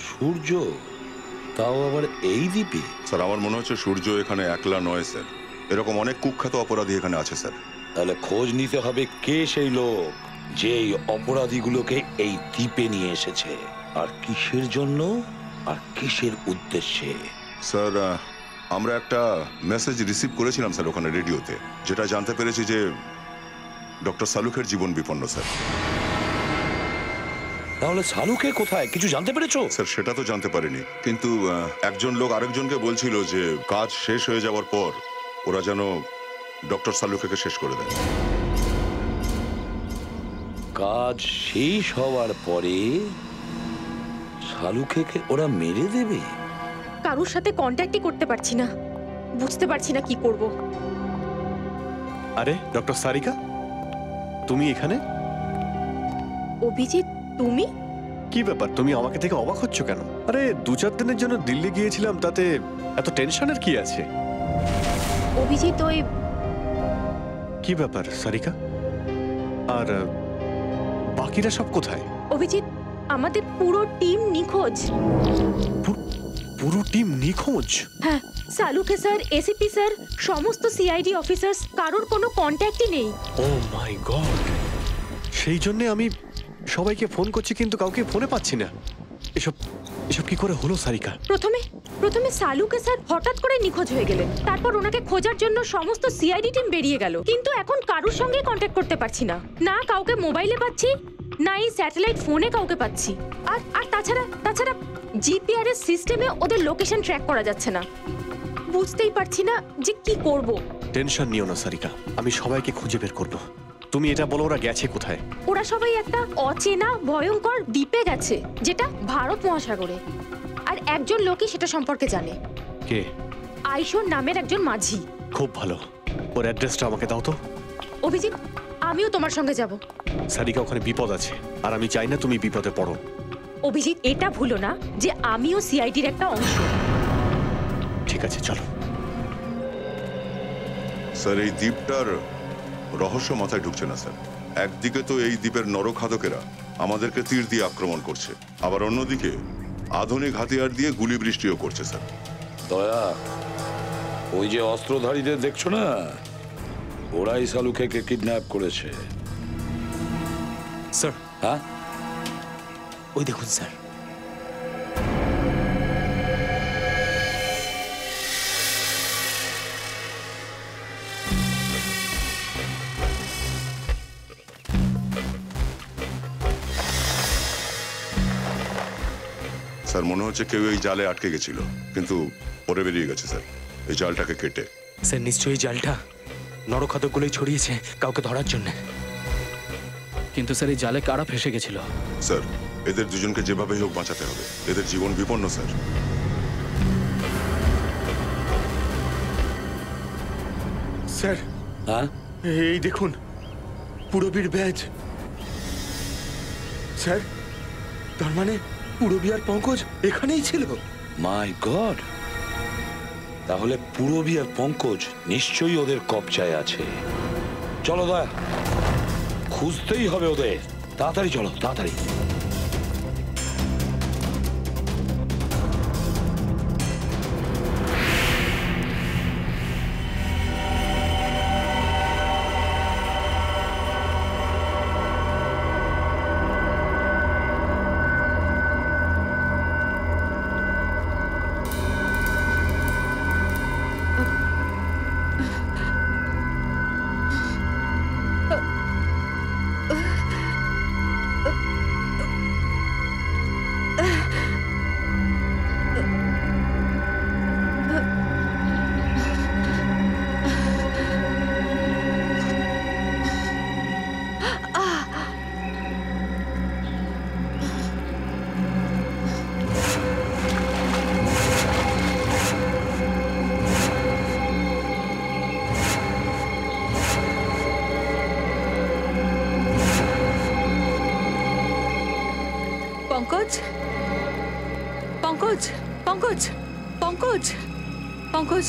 সূর্য? তাও আবার এই দ্বীপে? স্যার আমার মনে হচ্ছে সূর্য এখানে একলা নয় স্যার, এরকম অনেক কুখ্যাত অপরাধী এখানে আছে স্যার। তাহলে খোঁজ নিতে হবে কে সেই লোক যে এই অপরাধীগুলোকে এই দ্বীপে নিয়ে এসেছে, আর কিসের জন্য আর কিসের উদ্দেশ্যে। স্যার আমরা একটা মেসেজ রিসিভ করেছিলাম স্যার ওখানে রেডিওতে, যেটা জানতে পেরেছি যে ডক্টর সালুকের জীবন বিপন্ন স্যার। তাহলে সালুকে কোথায়, কিছু জানতে পেরেছো? স্যার সেটা তো জানতে পারিনি, কিন্তু একজন লোক আরেকজনকে বলছিল যে কাজ শেষ হয়ে যাওয়ার পর ওরা যেন ডক্টর সালুকে শেষ করে দেয়। কাজ শেষ হওয়ার পরে সালুকে ওরা মেরে দেবে? কারোর সাথে কন্ট্যাক্টই করতে পারছি না, বুঝতে পারছি না কি করব। আরে ডক্টর সারিকা, তুমি এখানে? অভিজিৎ, তুমি? কি ব্যাপার, তুমি আমাকে থেকে অবাক হচ্ছ কেন? আরে 2-4 দিনের জন্য দিল্লি গিয়েছিলাম, তাতে এত টেনশনের কি আছে? অভিজিৎ ওই... কি ব্যাপার সারিকা, আর বাকিরা সব কোথায়? অভিজিৎ, আমাদের পুরো টিম নিখোঁজ। পুরো টিম নিখোঁজ। হ্যাঁ, সালুকে স্যার, এসিপি স্যার, সমস্ত সিআইডি অফিসার্স, কারোর কোনো কন্ট্যাক্টই নেই। ও মাই গড! সেই জন্য আমি সবাইকে ফোন করছি কিন্তু কাউকে ফোনে পাচ্ছি না। এসব এসব কি করে হলো সারিকা? প্রথমে সালুকে স্যার হঠাৎ করে নিখোঁজ হয়ে গেলেন। তারপর ওনাকে খোঁজার জন্য সমস্ত সিআইডি টিম বেরিয়ে গেল, কিন্তু এখন কারোর সঙ্গে কন্ট্যাক্ট করতে পারছি না। না কাউকে মোবাইলে পাচ্ছি, না এই স্যাটেলাইট ফোনে কাউকে পাচ্ছি। আর তাছাড়া জিপিআরএস সিস্টেমে ওদের লোকেশন ট্র্যাক করা যাচ্ছে না। বুঝতেই পারছি না যে কি করব। টেনশন নিও না সারিকা, আমি সবাইকে খুঁজে বের করব। তুমি এটা বলো ওরা গেছে কোথায়? ওরা সবাই একটা অচেনা ভয়ঙ্কর দ্বীপে গেছে, যেটা ভারত মহাসাগরে। আর একজন লোকই সেটা সম্পর্কে জানে। কে? আইশোর নামের একজন মাঝি। খুব ভালো, ওর অ্যাড্রেসটা আমাকে দাও তো। অভিজিৎ, আমিও তোমার সঙ্গে যাব। সারিকা, ওখানে বিপদ আছে আর আমি চাই না তুমি বিপদে পড়ো। অভিজিৎ, এটা ভুলো না যে আমিও সিআইডির একটা অংশ। ঠিক আছে, চলো। স্যার, এই দ্বীপটার রহস্য মাথায় ঢুকছে না স্যার। একদিকে তো এই দ্বীপের নরখাদকেরা আমাদেরকে তীর দিয়ে আক্রমণ করছে, আবার অন্যদিকে আধুনিক হাতিয়ার দিয়ে গুলি বৃষ্টিও করছে স্যার। দয়া, ওই যে অস্ত্রধারীদের দেখছো না, ওরাই সালুকে কিডন্যাপ করেছে। স্যার। হ্যাঁ, ওই দেখুন স্যার। স্যার, মনে হচ্ছে কেউ এই জালে আটকে গেছিল, কিন্তু পরে বেরিয়ে গেছে স্যার, এই জালটাকে কেটে। স্যার, নিশ্চয়ই জালটা নরখাদকগুলোই ছড়িয়েছে কাউকে ধরার জন্য। কিন্তু স্যার, এই জালে কারা ফেসে গেছিল? স্যার, এদের দুজনকে যেভাবেই হোক বাঁচাতে হবে, এদের জীবন বিপন্ন স্যার। স্যার, হ্যাঁ, এই দেখুন পুরবীর ব্যাজ। স্যার, তার মানে পুরবী আর পঙ্কজ এখানেই ছিল। মাই গড! তাহলে পুরবী আর পঙ্কজ নিশ্চয়ই ওদের কবজায় আছে। চলো দয়া, খুঁজতেই হবে ওদের। তাড়াতাড়ি চলো, তাড়াতাড়ি। পঙ্কজ, পঙ্কজ, পঙ্কজ, পঙ্কজ, পঙ্কজ,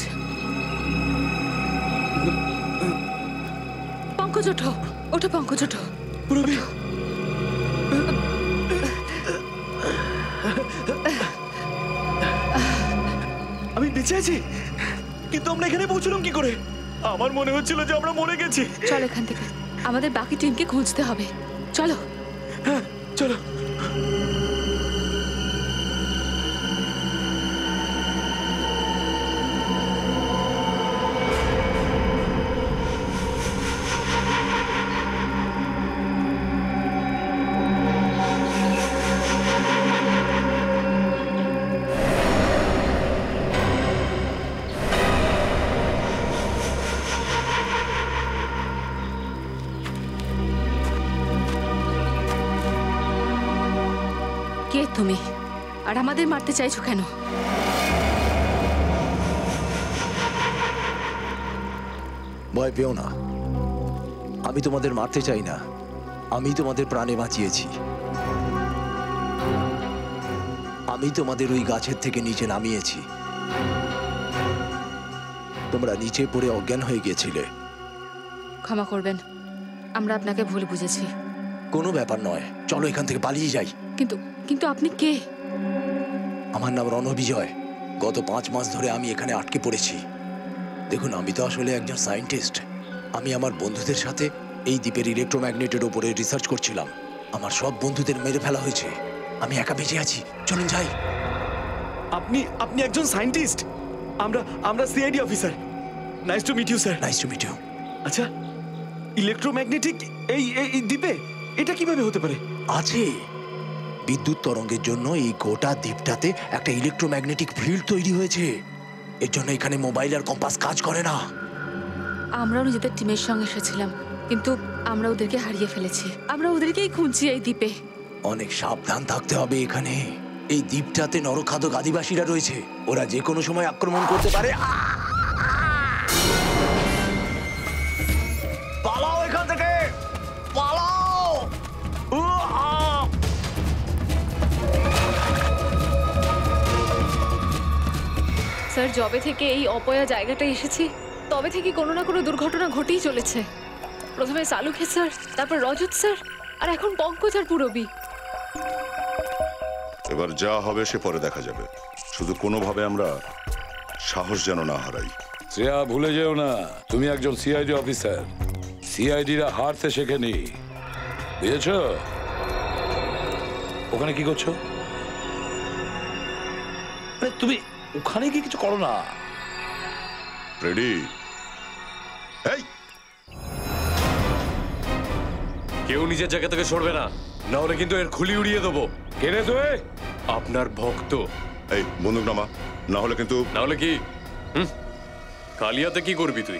পঙ্কজ, ওঠো, ওঠো পঙ্কজ, ওঠো। পুরবী, আমি বেঁচে আছি, কিন্তু আমরা এখানে পৌঁছলাম কি করে? আমার মনে হচ্ছিল যে আমরা মরে গেছি। চল এখান থেকে, আমাদের বাকি টিমকে খুঁজতে হবে। চলো। হ্যাঁ, চলো। কে তুমি? আর আমাদের মারতে চাইছো কেন? ভয় পেও না, আমি তোমাদের মারতে চাই না, আমি তোমাদের প্রাণে বাঁচিয়েছি। আমি তোমাদের ওই গাছের থেকে নিচে নামিয়েছি। তোমরা নিচে পড়ে অজ্ঞান হয়ে গিয়েছিলে। ক্ষমা করবেন, আমরা আপনাকে ভুল বুঝেছি। কোনো ব্যাপার নয়, চলো এখান থেকে পালিয়ে যাই। কিন্তু কিন্তু আপনি কে? আমার নাম রণবিজয়, গত 5 মাস ধরে আমি এখানে আটকে পড়েছি। দেখুন, আমি তো আসলে একজন সায়েন্টিস্ট। আমি আমার বন্ধুদের সাথে এই দ্বীপের ইলেকট্রোম্যাগনেটের উপরে রিসার্চ করছিলাম। আমার সব বন্ধুদের মেরে ফেলা হয়েছে, আমি একা বেঁচে আছি। চলুন যাই। আপনি একজন সায়েন্টিস্ট? আমরা CID officer. Nice to meet you sir. Nice to meet you. আচ্ছা, ইলেকট্রোম্যাগনেটিক এই দ্বীপে এটা কিভাবে হতে পারে? আছে, বিদ্যুৎ তরঙ্গের জন্য এই গোটা দ্বীপটাতে একটা ইলেকট্রোম্যাগনেটিক ফিল্ড তৈরি হয়েছে। এর জন্য এখানে মোবাইল আর কম্পাস কাজ করে না। আমরাও নিজেদের টিমের সঙ্গে এসেছিলাম, কিন্তু আমরা ওদেরকে হারিয়ে ফেলেছি। আমরা ওদেরকেই খুঁজছি এই দ্বীপে। অনেক সাবধান থাকতে হবে এখানে। এই দ্বীপটাতে নরখাদক আদিবাসীরা রয়েছে, ওরা যে কোনো সময় আক্রমণ করতে পারে। পালাও এখান থেকে, পালাও! স্যার, যবে থেকে এই অপয়া জায়গাটা এসেছি তবে থেকে কোনো না কোনো দুর্ঘটনা ঘটেই চলেছে। প্রথমে সালুকে স্যার, তারপর রজত স্যার, আর এখন পঙ্কজ আর পুরবী। এবার যা হবে সে পরে দেখা যাবে। শুধু কোনোভাবে আমরা সাহস যেন না হারাই। শ্রেয়া, ভুলে যেও না তুমি একজন সিআইডি অফিসার। সিআইডিরা হারতে শেখেনি, বুঝেছ? ওখানে কি করছো? আরে তুমি ওখানে কি কিছু করো না। রেডি? এই, কেউ নিজের জায়গা থেকে সরবে না, না হলে কিন্তু এর খুলি উড়িয়ে দেবো। কে রে তুই? আপনার ভক্ত। এই বন্দুক নামা, না হলে কিন্তু। না হলে কি? কালিয়াতে কি করবি তুই?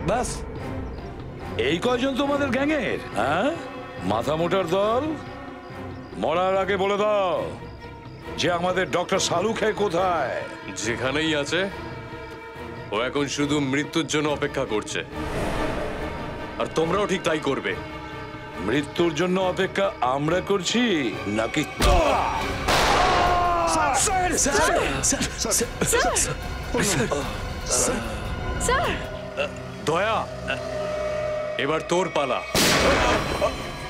বাস এই কয়জন তোমাদের গ্যাংয়ের? হ্যাঁ, মাথা মোটার দল। মরার আগে বলে দাও যে আমাদের ডক্টর সালুকে কোথায়? যেখানেই আছে, ও এখন শুধু মৃত্যুর জন্য অপেক্ষা করছে। আর তোমরাও ঠিক তাই করবে। মৃত্যুর জন্য অপেক্ষা আমরা করছি নাকি? দয়া, এবার তোর পালা।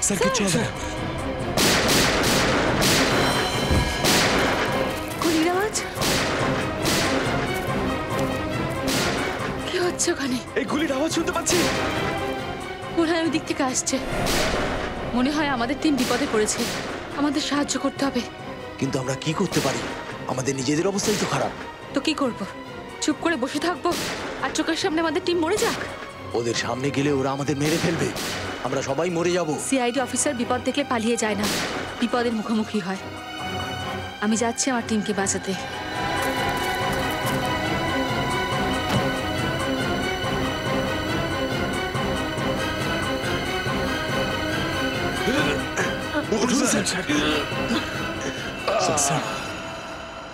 স্যার, কিচ্ছু হবে না। গুলির আওয়াজ কি হচ্ছে ওখানে? এই গুলির আওয়াজ শুনতে পাচ্ছি। মনে হয় ওই দিক থেকে আসছে। মনে হয় আমাদের টিম বিপদে পড়েছে, আমাদের সাহায্য করতে হবে। কিন্তু আমরা কি করতে পারি? আমাদের নিজেদের অবস্থাই তো খারাপ। তো কি করব? চুপ করে বসে থাকবো আর চোখের সামনে আমাদের টিম মরে যাক? ওদের সামনে গেলে ওরা আমাদের মেরে ফেলবে, আমরা সবাই মরে যাব। সিআইডি অফিসার বিপদ দেখলে পালিয়ে যায় না, বিপদের মুখোমুখি হয়। আমি যাচ্ছি আমার টিমকে বাঁচাতে।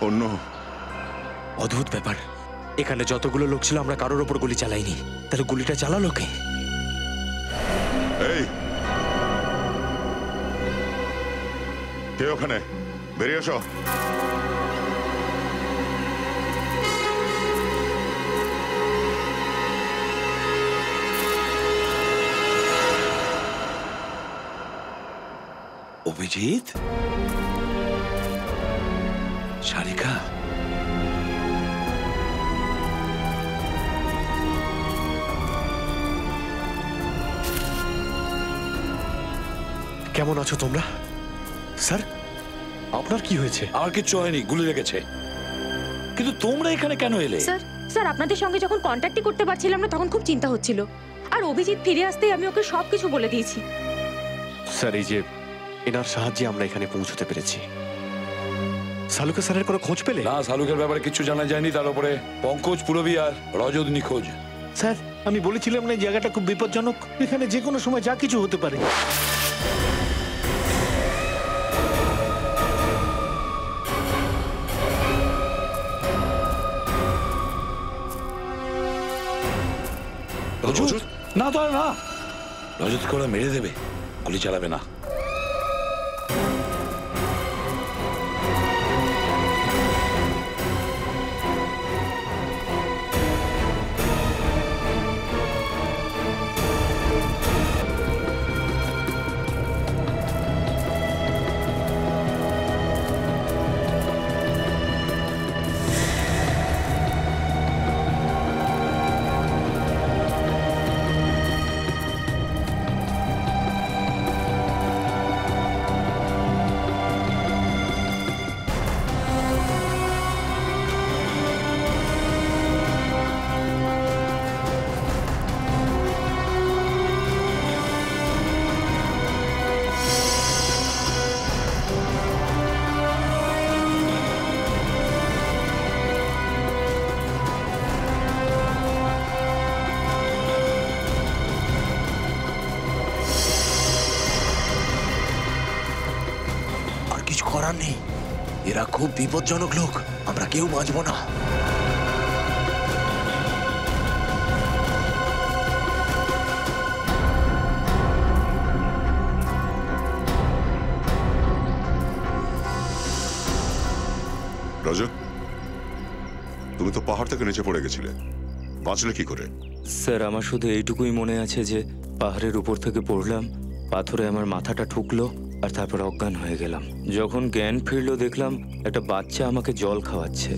অন্য অদ্ভুত ব্যাপার, এখানে যতগুলো লোক ছিল আমরা কারোর ওপর গুলি চালাইনি, তাহলে গুলিটা চালালো কে? এই, কে ওখানে? বেরিয়ে এসো। অভিজিৎ, সারিকা, কেমন আছো তোমরা? স্যার, আপনার কি হয়েছে? আমার কিচ্ছু হয়নি, গুলি লেগেছে। কিন্তু তোমরা এখানে কেন এলে? স্যার, আপনাদের সঙ্গে যখন কন্ট্যাক্টই করতে পারছিলাম না তখন খুব চিন্তা হচ্ছিল। আর অভিজিৎ ফিরে আসতেই আমি ওকে সবকিছু বলে দিয়েছি। স্যার, এই যে এনার সাহায্যে আমরা এখানে পৌঁছতে পেরেছি। সালুকে স্যারের কোনো খোঁজ পেলে? না, সালুকের ব্যাপারে কিছু জানা যায়নি। তার উপরে পঙ্কজ, পুরবী আর রজত নিখোঁজ। স্যার, আমি বলেছিলাম না এই জায়গাটা খুব বিপজ্জনক, এখানে যে কোনো সময় যা কিছু হতে পারে। রজত? না, তো না, রজতকে ওরা মেরে দেবে, গুলি চালাবে না। করার নেই। এরা খুব বিপজ্জনক লোক, আমরা কেউ বাঁচব না। রজত, তুমি তো পাহাড় থেকে নিচে পড়ে গেছিলে, বাঁচলে কি করে? স্যার, আমার শুধু এইটুকুই মনে আছে যে পাহাড়ের উপর থেকে পড়লাম, পাথরে আমার মাথাটা ঠুকলো আর তারপর অজ্ঞান হয়ে গেলাম। যখন জ্ঞান ফিরলো দেখলাম একটা বাচ্চা আমাকে জল খাওয়াচ্ছে।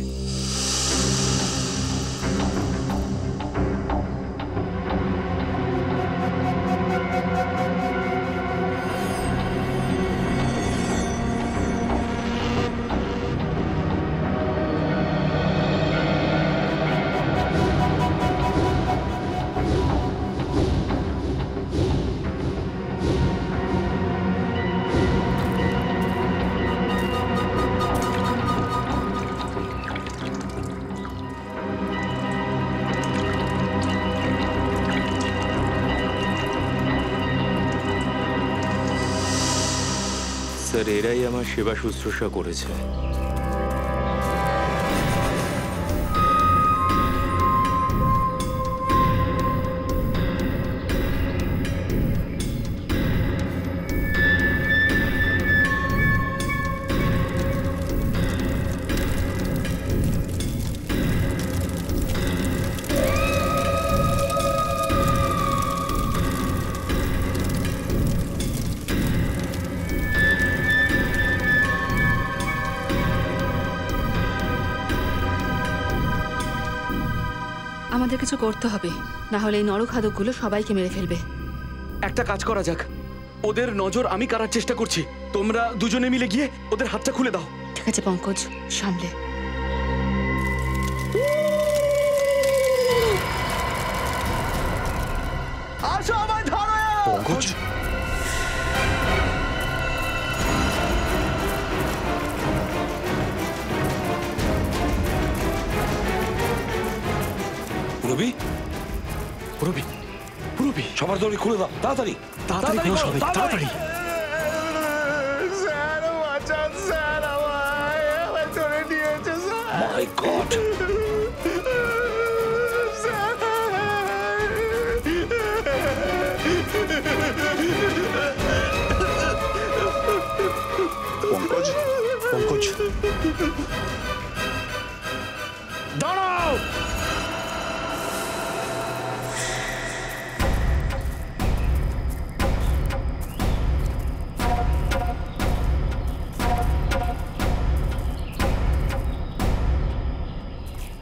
স্যার, এরাই আমার সেবা শুশ্রূষা করেছে। আমাদের কিছু করতে হবে, না হলে এই নরখাদকগুলো সবাইকে মেরে ফেলবে। একটা কাজ করা যাক, ওদের নজর আমি কাড়ার চেষ্টা করছি, তোমরা দুজনে মিলে গিয়ে ওদের হাতটা খুলে দাও। ঠিক আছে পঙ্কজ, সামলে। আসো আমায় ধরো। পঙ্কজ, পুরবি, পুরবি, পুরবি, সবার দড়ি খুলে দাও, তাড়াতাড়ি তাড়াতাড়ি করো সবাই, তাড়াতাড়ি। স্যার বাঁচান, স্যার আমায় ধরে নিয়েছে স্যার। মাই গড, পঙ্কজ, পঙ্কজ, দাঁড়াও।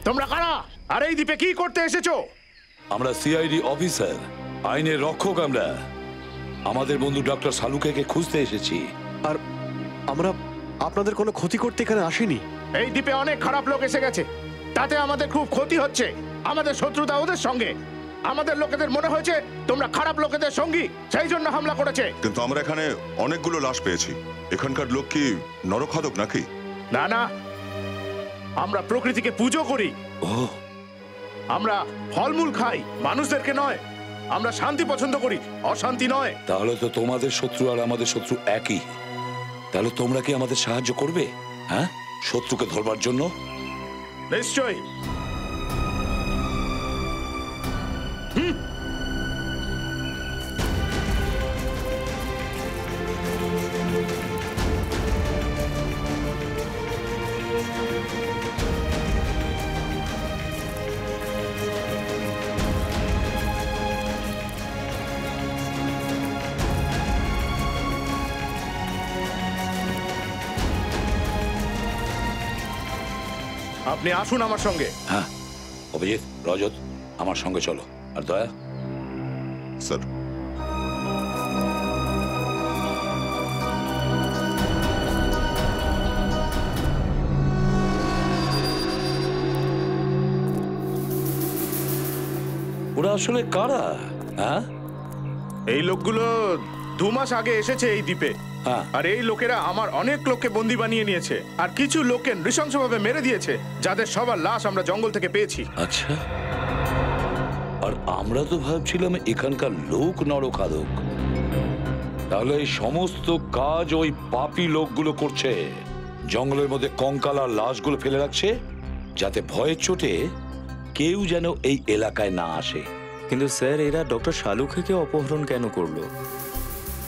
তোমরা কারা আর এই দ্বীপে কি করতে এসেছো? আমরা সিআইডি অফিসার, আইনের রক্ষক। আমরা আমাদের বন্ধু ডক্টর সালুকে খুঁজতে এসেছি। আর আমরা আপনাদের কোনো ক্ষতি করতে এখানে আসিনি। এই দ্বীপে অনেক খারাপ লোক এসে গেছে, তাতে আমাদের খুব ক্ষতি হচ্ছে। আমাদের শত্রুতা ওদের সঙ্গে। আমাদের লোকেদের মনে হয়েছে তোমরা খারাপ লোকেদের সঙ্গী, সেই জন্য হামলা করেছে। কিন্তু আমরা এখানে অনেকগুলো লাশ পেয়েছি। এখানকার লোক কি নরখাদক নাকি? না না, আমরা প্রকৃতিকে পুজো করি। আমরা ফলমূল খাই, মানুষদেরকে নয়। আমরা শান্তি পছন্দ করি, অশান্তি নয়। তাহলে তো তোমাদের শত্রু আর আমাদের শত্রু একই। তাহলে তোমরা কি আমাদের সাহায্য করবে, হ্যাঁ, শত্রুকে ধরবার জন্য? নিশ্চয়ই। আপনি আসুন আমার সঙ্গে। হ্যাঁ অভিজিৎ, রজত, আমার সঙ্গে চলো। আর দয়া স্যার, ওরা আসলে কারা? হ্যাঁ, এই লোকগুলো 2 মাস আগে এসেছে এই দ্বীপে। আর এই লোকেরা আমার অনেক লোককে বন্দী বানিয়ে নিয়েছে, আর কিছু লোককে নৃশংসভাবে মেরে দিয়েছে, যাদের সবার লাশ আমরা জঙ্গল থেকে পেয়েছি। আচ্ছা, আর আমরা তো ভাবছিলাম এখানকার লোক নরখাদক। তাহলে এই সমস্ত কাজ ওই পাপী লোকগুলো করছে। জঙ্গলের মধ্যে কঙ্কাল আর লাশগুলো ফেলে রাখছে, যাতে ভয়ের চোটে কেউ যেন এই এলাকায় না আসে। কিন্তু স্যার, এরা ডক্টর শালুখেকে অপহরণ কেন করলো?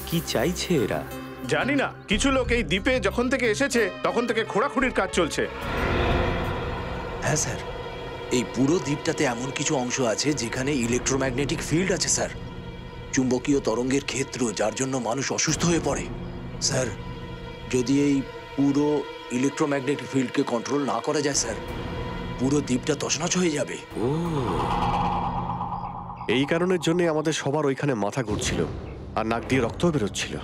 কি চাইছে এরা? জানি না, কিছু লোক এই দ্বীপে যখন থেকে এসেছে তখন থেকে খোঁড়াখুড়ির কাজ চলছে। হ্যাঁ স্যার, এই পুরো দ্বীপটাতে এমন কিছু অংশ আছে যেখানে ইলেকট্রোম্যাগনেটিক ফিল্ড আছে স্যার, চুম্বকীয় তরঙ্গের ক্ষেত্র, যার জন্য মানুষ অসুস্থ হয়ে পড়ে। স্যার, যদি এই পুরো ইলেকট্রোম্যাগনেটিক ফিল্ডকে কন্ট্রোল না করা যায় স্যার, পুরো দ্বীপটা তছনছ হয়ে যাবে। এই কারণের জন্য আমাদের সবার ওইখানে মাথা ঘুরছিল আর নাক দিয়ে রক্ত বেরোচ্ছিল।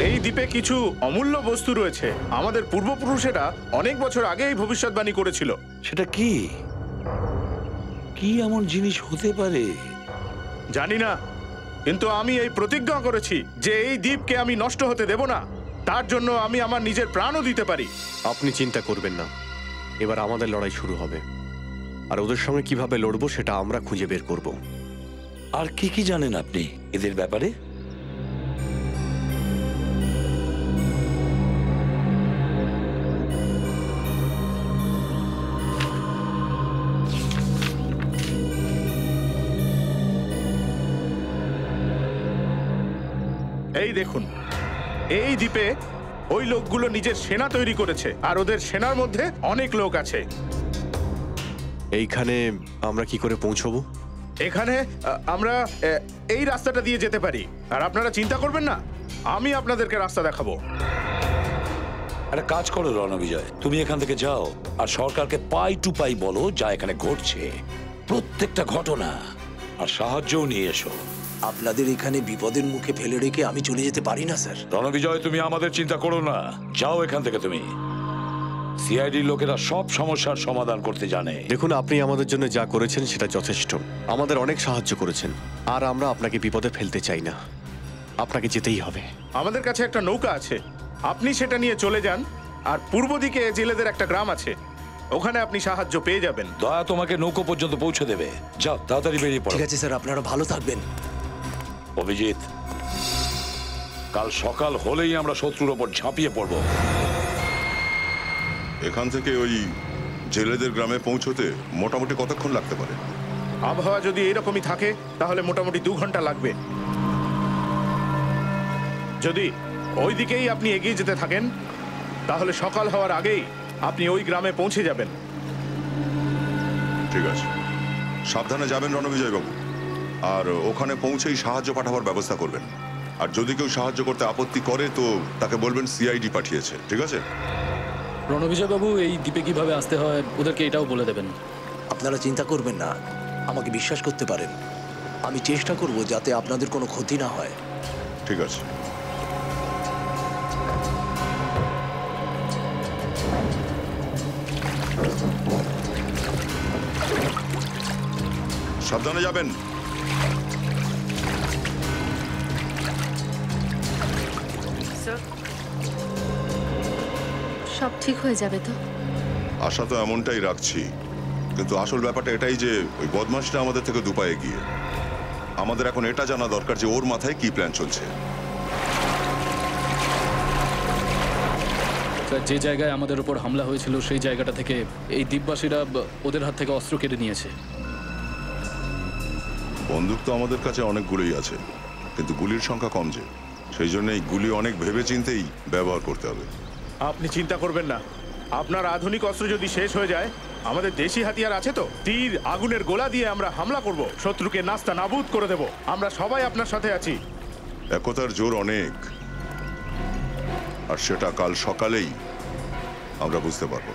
এই দ্বীপে কিছু অমূল্য বস্তু রয়েছে, আমাদের পূর্বপুরুষেরা অনেক বছর আগে এই ভবিষ্যৎবাণী করেছিল। সেটা কি? কি এমন জিনিস হতে পারে জানি না, কিন্তু আমি এই প্রতিজ্ঞা করেছি যে এই দ্বীপকে আমি নষ্ট হতে দেব না। তার জন্য আমি আমার নিজের প্রাণও দিতে পারি। আপনি চিন্তা করবেন না, এবার আমাদের লড়াই শুরু হবে, আর ওদের সঙ্গে কিভাবে লড়বো সেটা আমরা খুঁজে বের করব। আর কি কি জানেন আপনি এদের ব্যাপারে? এই দেখুন, এই দ্বীপে ওই লোকগুলো নিজের সেনা তৈরি করেছে, আর ওদের সেনার মধ্যে অনেক লোক আছে। এইখানে আমরা কি করে পৌঁছবো? এখানে আমরা এই রাস্তাটা দিয়ে যেতে পারি, আর আপনারা চিন্তা করবেন না, আমি আপনাদেরকে রাস্তা দেখাবো। একটা কাজ করো রণবিজয়, তুমি এখান থেকে যাও আর সরকারকে পাই টু পাই বলো যা এখানে ঘটছে, প্রত্যেকটা ঘটনা, আর সাহায্যও নিয়ে এসো। আপনাদের এখানে বিপদের মুখে ফেলে রেখে আমি চলে যেতে পারি না স্যার। রণবিজয়, তুমি আমাদের চিন্তা করো না, যাও এখান থেকে তুমি। সিআইডি লোকেরা সব সমস্যার সমাধান করতে জানে। দেখুন, আপনি আমাদের জন্য যা করেছেন সেটা যথেষ্ট, আমাদের অনেক সাহায্য করেছেন, আর আমরা আপনাকে বিপদে ফেলতে চাই না, আপনাকে যেতেই হবে। আমাদের কাছে একটা নৌকা আছে, আপনি সেটা নিয়ে চলে যান, আর পূর্ব দিকে জেলেদের একটা গ্রাম আছে, ওখানে আপনি সাহায্য পেয়ে যাবেন। দয়া তোমাকে নৌকো পর্যন্ত পৌঁছে দেবে, যাও তাড়াতাড়ি বেরিয়ে পড়ো। ঠিক আছে স্যার, আপনারা ভালো থাকবেন। অভিজিৎ, কাল সকাল হলেই আমরা শত্রুর ওপর ঝাঁপিয়ে পড়ব। এখান থেকে ওই জেলেদের গ্রামে পৌঁছতে মোটামুটি কতক্ষণ লাগতে পারে? আবহাওয়া যদি এইরকমই থাকে তাহলে মোটামুটি 2 ঘন্টা লাগবে। যদি ওই দিকেই আপনি এগিয়ে যেতে থাকেন তাহলে সকাল হওয়ার আগেই আপনি ওই গ্রামে পৌঁছে যাবেন। ঠিক আছে, সাবধানে যাবেন রণবিজয় বাবু, আর ওখানে পৌঁছেই সাহায্য পাঠাবার ব্যবস্থা করবেন। আর যদি কেউ সাহায্য করতে আপত্তি করে তো তাকে বলবেন সিআইডি পাঠিয়েছে, ঠিক আছে? রণবিজয় বাবু, এই দ্বীপে কিভাবে আসতে হয় ওদেরকে এটাও বলে দেবেন। আপনারা চিন্তা করবেন না, আমাকে বিশ্বাস করতে পারেন, আমি চেষ্টা করব যাতে আপনাদের কোনো ক্ষতি না হয়। ঠিক আছে। সাবধানে যাবেন। সব ঠিক হয়ে যাবে তো? আশা তো এমনটাই রাখছি, কিন্তু আসল ব্যাপারটা এটাই যে ওই বদমাশটা আমাদের থেকে দুপায়ে গিয়ে, আমাদের এখন এটা জানা দরকার যে ওর মাথায় কি প্ল্যান চলছে। যে জায়গায় আমাদের উপর হামলা হয়েছিল সেই জায়গাটা থেকে এই দ্বীপবাসীরা ওদের হাত থেকে অস্ত্র কেড়ে নিয়েছে। বন্দুক তো আমাদের কাছে অনেকগুলোই আছে, কিন্তু গুলির সংখ্যা কম, যে সেই জন্য এই গুলি অনেক ভেবে চিন্তেই ব্যবহার করতে হবে। আপনি চিন্তা করবেন না, আপনার আধুনিক অস্ত্র যদি শেষ হয়ে যায়, আমাদের দেশি হাতিয়ার আছে তো, তীর আগুনের গোলা দিয়ে আমরা হামলা করব, শত্রুকে নাস্তা নাবুদ করে দেব। আমরা সবাই আপনার সাথে আছি। একতার জোর অনেক, আর সেটা কাল সকালেই আমরা বুঝতে পারবো।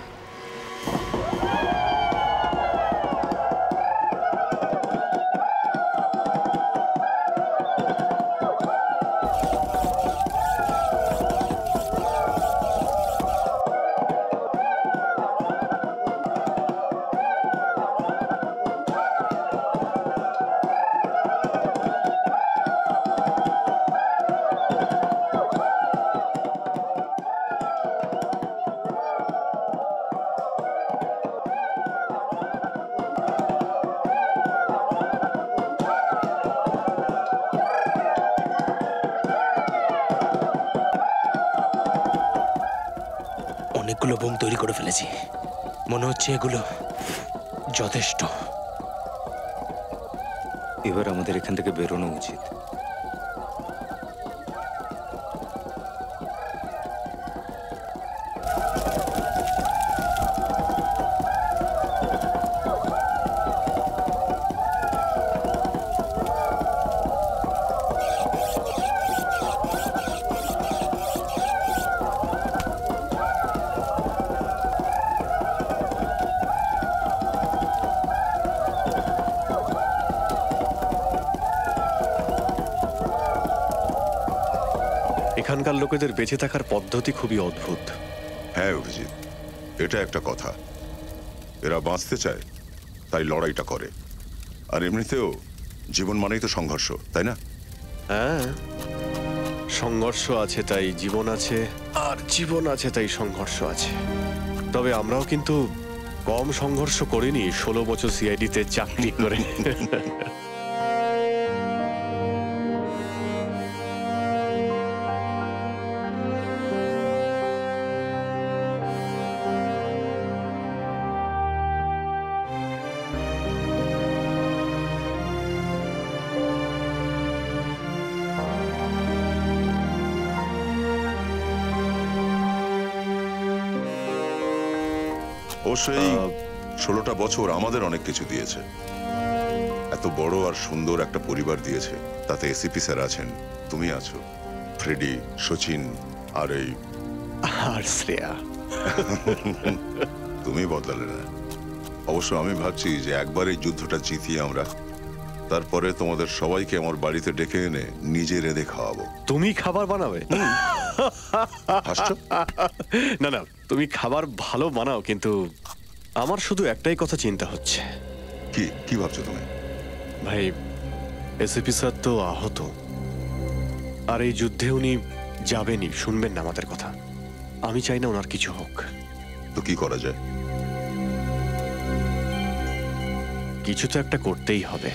অনেকগুলো বোম তৈরি করে ফেলেছি। মনে হচ্ছে এগুলো যথেষ্ট। এবার আমাদের এখান থেকে বেরোনো উচিত। এখানকার লোকেদের বেঁচে থাকার পদ্ধতি খুবই অদ্ভুত। হ্যাঁ অভিজিৎ, এটা একটা কথা। এরা বাঁচতে চায়, তাই লড়াইটা করে। আর এমনিতেও জীবন মানেই তো সংঘর্ষ, তাই না? হ্যাঁ, সংঘর্ষ আছে তাই জীবন আছে, আর জীবন আছে তাই সংঘর্ষ আছে। তবে আমরাও কিন্তু কম সংঘর্ষ করিনি 16 বছর সিআইডিতে চাকরি করে। অবশ্যই 16টা বছর আমাদের অনেক কিছু দিয়েছে। এত বড় আর সুন্দর একটা পরিবার দিয়েছে। তাতে এসিপি স্যার আছেন, তুমি আছো, ফ্রেডি, সচিন, আর এই আর শ্রেয়া। তুমি বদলালে না। অবশ্য আমি ভাবছি যে একবার এই যুদ্ধটা জিতিয়ে আমরা, তারপরে তোমাদের সবাইকে আমার বাড়িতে ডেকে এনে নিজে রেঁধে খাওয়াবো। তুমি খাবার বানাবে? না না, তুমি খাবার ভালো বানাও, কিন্তু আমার শুধু একটাই কথা চিন্তা হচ্ছে। কি কি ভাবছো তুমি? ভাই, এসিপি স্যার তো আহত, আর এই যুদ্ধে উনি যাবেনই, শুনবেন না আমাদের কথা। আমি চাই না ওনার কিছু হোক। তো কি করা যায়? কিছু তো একটা করতেই হবে।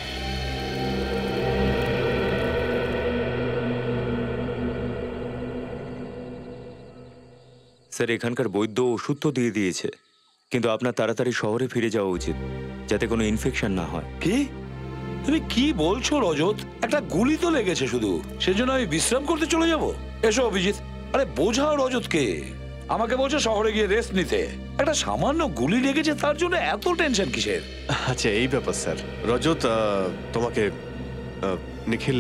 স্যার, এখানকার বৈদ্য ওষুধ তো দিয়ে দিয়েছে, কিন্তু আপনার তাড়াতাড়ি শহরে ফিরে যাওয়া উচিত, যাতে কোনো ইনফেকশন না হয়। কি তুমি কি বলছো রজত? একটা গুলি তো লেগেছে শুধু, সেজন্য আমি বিশ্রাম করতে চলে যাব? এসো অভিজিৎ, আরে বোঝাও রজতকে। আমাকে বলছে শহরে গিয়ে রেস্ট নিতে, একটা সামান্য গুলি লেগেছে তার জন্য এত টেনশন কিসের? আচ্ছা, এই ব্যাপার স্যার। রজত, তোমাকে নিখিল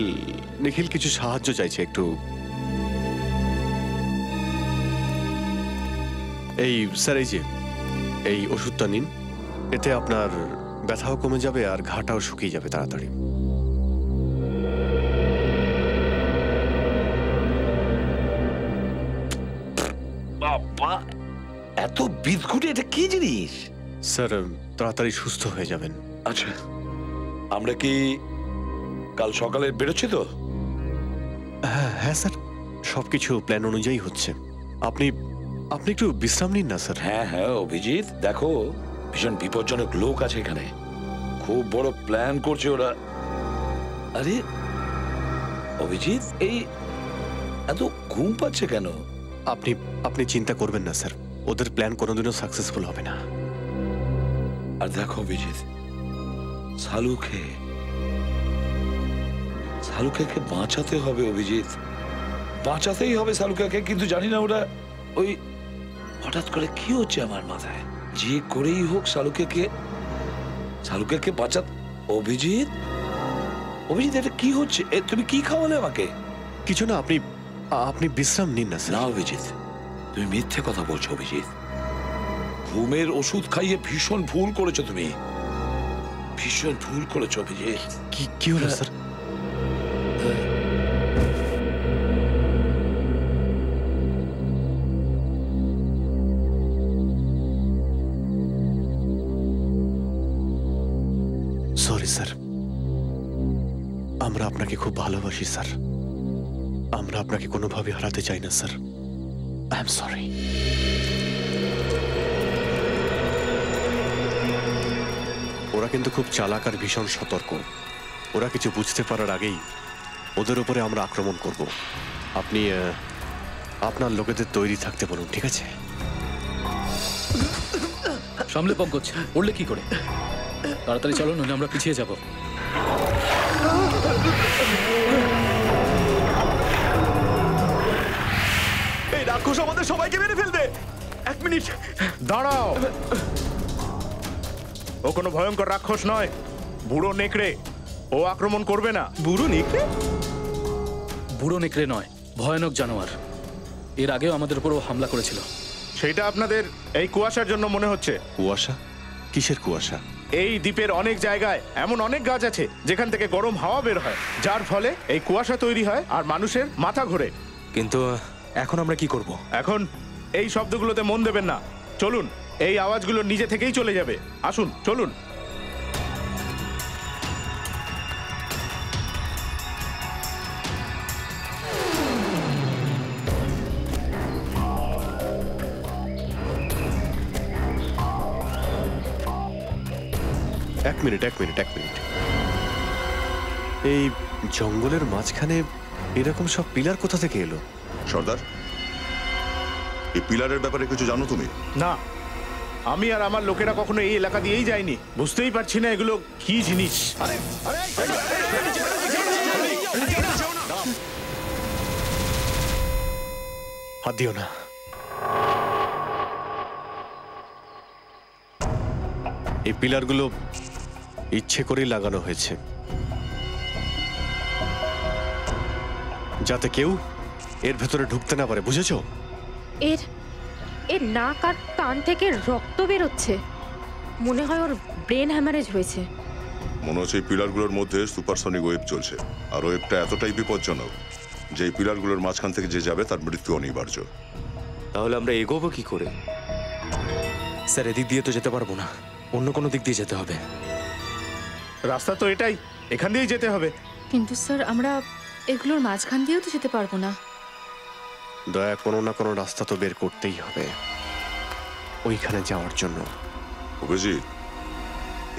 নিখিল কিছু সাহায্য চাইছে একটু। এই স্যার, এই যে এই ওষুধটা নিন, এতে আপনার ব্যথাও কমে যাবে আর ঘাটাও শুকিয়ে যাবে তাড়াতাড়ি। বাবা, এত বিদঘুটে, এটা কি জিনিস? স্যার, তাড়াতাড়ি সুস্থ হয়ে যাবেন। আচ্ছা, আমরা কি কাল সকালে বেরোচ্ছি তো? হ্যাঁ হ্যাঁ স্যার, সবকিছু প্ল্যান অনুযায়ী হচ্ছে। আপনি আপনি একটু বিশ্রাম নিন না স্যার। হ্যাঁ হ্যাঁ অভিজিৎ, দেখো ভীষণ বিপজ্জনক লোক আছে এখানে, খুব বড় প্ল্যান করছে ওরা। আরে অভিজিৎ, এই এত ঘুম পাচ্ছে কেন? আপনি আপনি চিন্তা করবেন না স্যার, ওদের প্ল্যান কোনোদিনও সাকসেসফুল হবে না। আর দেখো অভিজিৎ, শালুকে বাঁচাতে হবে অভিজিৎ, বাঁচাতেই হবে শালুকাকে। কিন্তু জানি না ওরা ওই হঠাৎ করে কি হচ্ছে আমার মাথায়, যে করেই হোক শালুকাকে বাঁচা। অভিজিৎ, অভিজিৎ, এটা কি হচ্ছে? তুমি কি খাওয়ালে আমাকে? কিছু না, আপনি আপনি বিশ্রাম নিন না স্যার। না অভিজিৎ, তুমি মিথ্যে কথা বলছো অভিজিৎ। ঘুমের ওষুধ খাইয়ে ভীষণ ভুল করেছো তুমি, ভীষণ ভুল করেছো অভিজিৎ। কি হলো স্যার? সরি স্যার, আমরা আপনাকে খুব ভালোবাসি স্যার, আমরা আপনাকে কোনোভাবে হারাতে চাই না স্যার। I am sorry. ওরা কিন্তু খুব চালাক আর ভীষণ সতর্ক। ওরা কিছু বুঝতে পারার আগেই ওদের উপরে আমরা আক্রমণ করব। আপনি আপনার লোকেদের তৈরি থাকতে বলুন, ঠিক আছে? সামলে পঙ্কজ, পড়লে কি করে? তাড়াতাড়ি চলো, নইলে আমরা পিছিয়ে যাব। এই রাক্ষস আমাদের সবাইকে মেরে ফেলবে। 1 মিনিট দাঁড়াও। ও কোনো ভয়ঙ্কর রাক্ষস নয়, বুড়ো নেকড়ে। ও আক্রমণ করবে না। বুড়ো নেকড়ে? বুড়ো নেকড়ে নয়, ভয়ানক জানোয়ার। এর আগেও আমাদের উপর ও হামলা করেছিল। সেটা আপনাদের এই কুয়াশার জন্য মনে হচ্ছে। কুয়াশা? কিসের কুয়াশা? এই দ্বীপের অনেক জায়গায় এমন অনেক গাছ আছে যেখান থেকে গরম হাওয়া বের হয়, যার ফলে এই কুয়াশা তৈরি হয় আর মানুষের মাথা ঘোরে। কিন্তু এখন আমরা কি করব? এখন এই শব্দগুলোতে মন দেবেন না। চলুন, এই আওয়াজগুলো নিজে থেকেই চলে যাবে। আসুন, চলুন। এক মিনিট। এই জঙ্গলের মাঝখানে এরকম সব পিলার কোথা থেকে এলো? সর্দার, এই পিলারের ব্যাপারে কিছু জানো তুমি? না, আমি আর আমার লোকেরা কখনো এই এলাকা দিয়েই যাইনি। বুঝতেই পারছি না এগুলো কি জিনিস। হাত দিও না। এই পিলারগুলো ইচ্ছে করেই লাগানো হয়েছে, যাতে কেউ এর ভেতরে ঢুকতে না পারে, বুঝেছো? এর এর নাক আর কান থেকে রক্ত বেরোচ্ছে। মনে হয় ওর ব্রেন হ্যামারেজ হয়েছে। মনে হচ্ছে এই পিলারগুলোর মধ্যে সুপারসনিক ওয়েভ চলছে, আর ওয়েভটা এতটাই বিপজ্জনক যে এই পিলারগুলোর মাঝখান থেকে যে যাবে তার মৃত্যু অনিবার্য। তাহলে আমরা এগোবো কি করে? স্যার, এদিক দিয়ে তো যেতে পারবো না, অন্য কোনো দিক দিয়ে যেতে হবে। রাস্তা তো এটাই, এখান দিয়েই যেতে হবে। কিন্তু স্যার, আমরা এগুলোর মাঝখান দিয়েও তো যেতে পারবো না। দয়া, কোনো না কোনো রাস্তা তো বের করতেই হবে ওইখানে যাওয়ার জন্য। অভিজিৎ,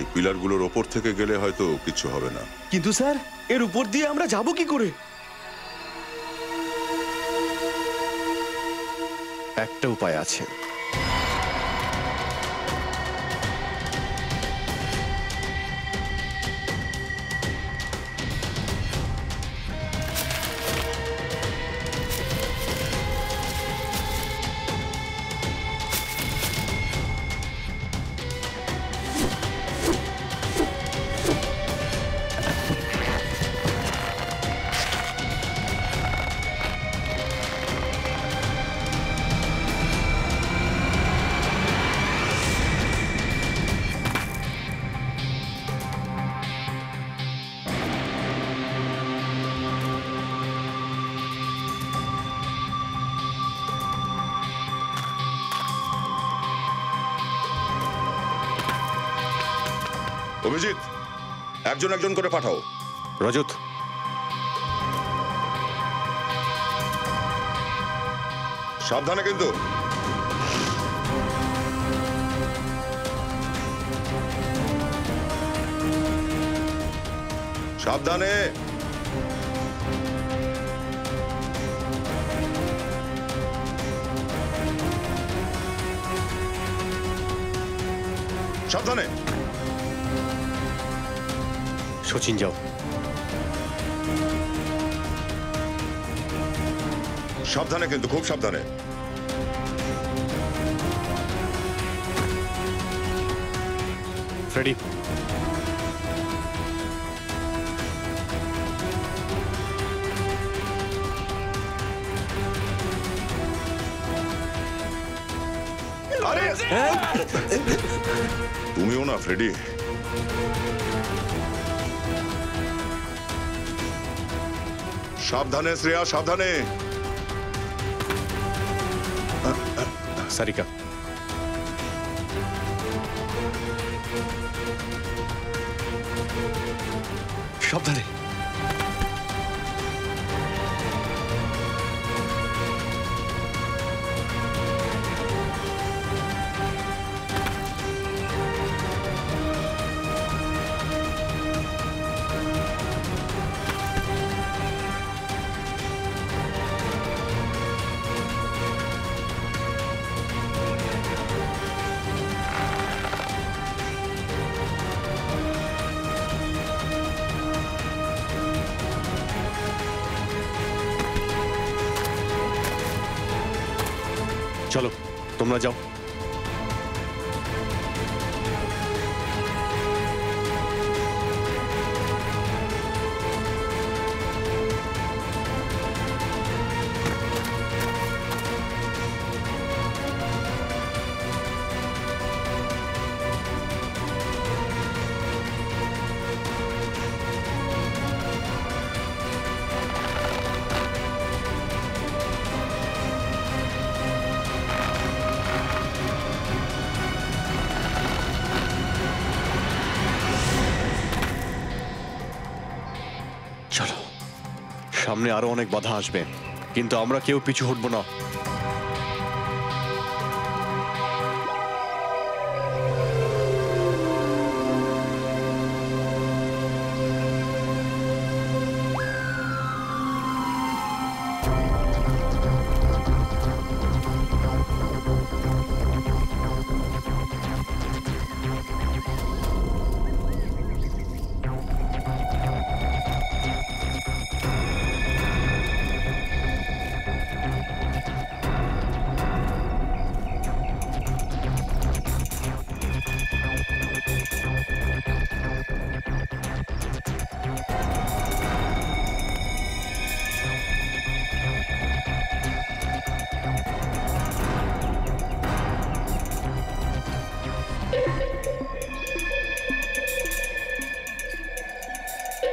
এই পিলারগুলোর ওপর থেকে গেলে হয়তো কিছু হবে না। কিন্তু স্যার, এর উপর দিয়ে আমরা যাব কি করে? একটা উপায় আছে। অভিজিৎ, একজন একজন করে পাঠাও। রজত, সাবধানে কিন্তু। সাবধানে। সাবধানে। সচিন, যাও। সাবধানে কিন্তু, খুব সাবধানে। ফ্রেডি, তুমিও না ফ্রেডি? সাবধানে শ্রেয়া, সাবধানে। সারিকা, সাবধানে। চলো তোমরা যাও। চলো, সামনে আরো অনেক বাধা আসবে, কিন্তু আমরা কেউ পিছু হটবো না।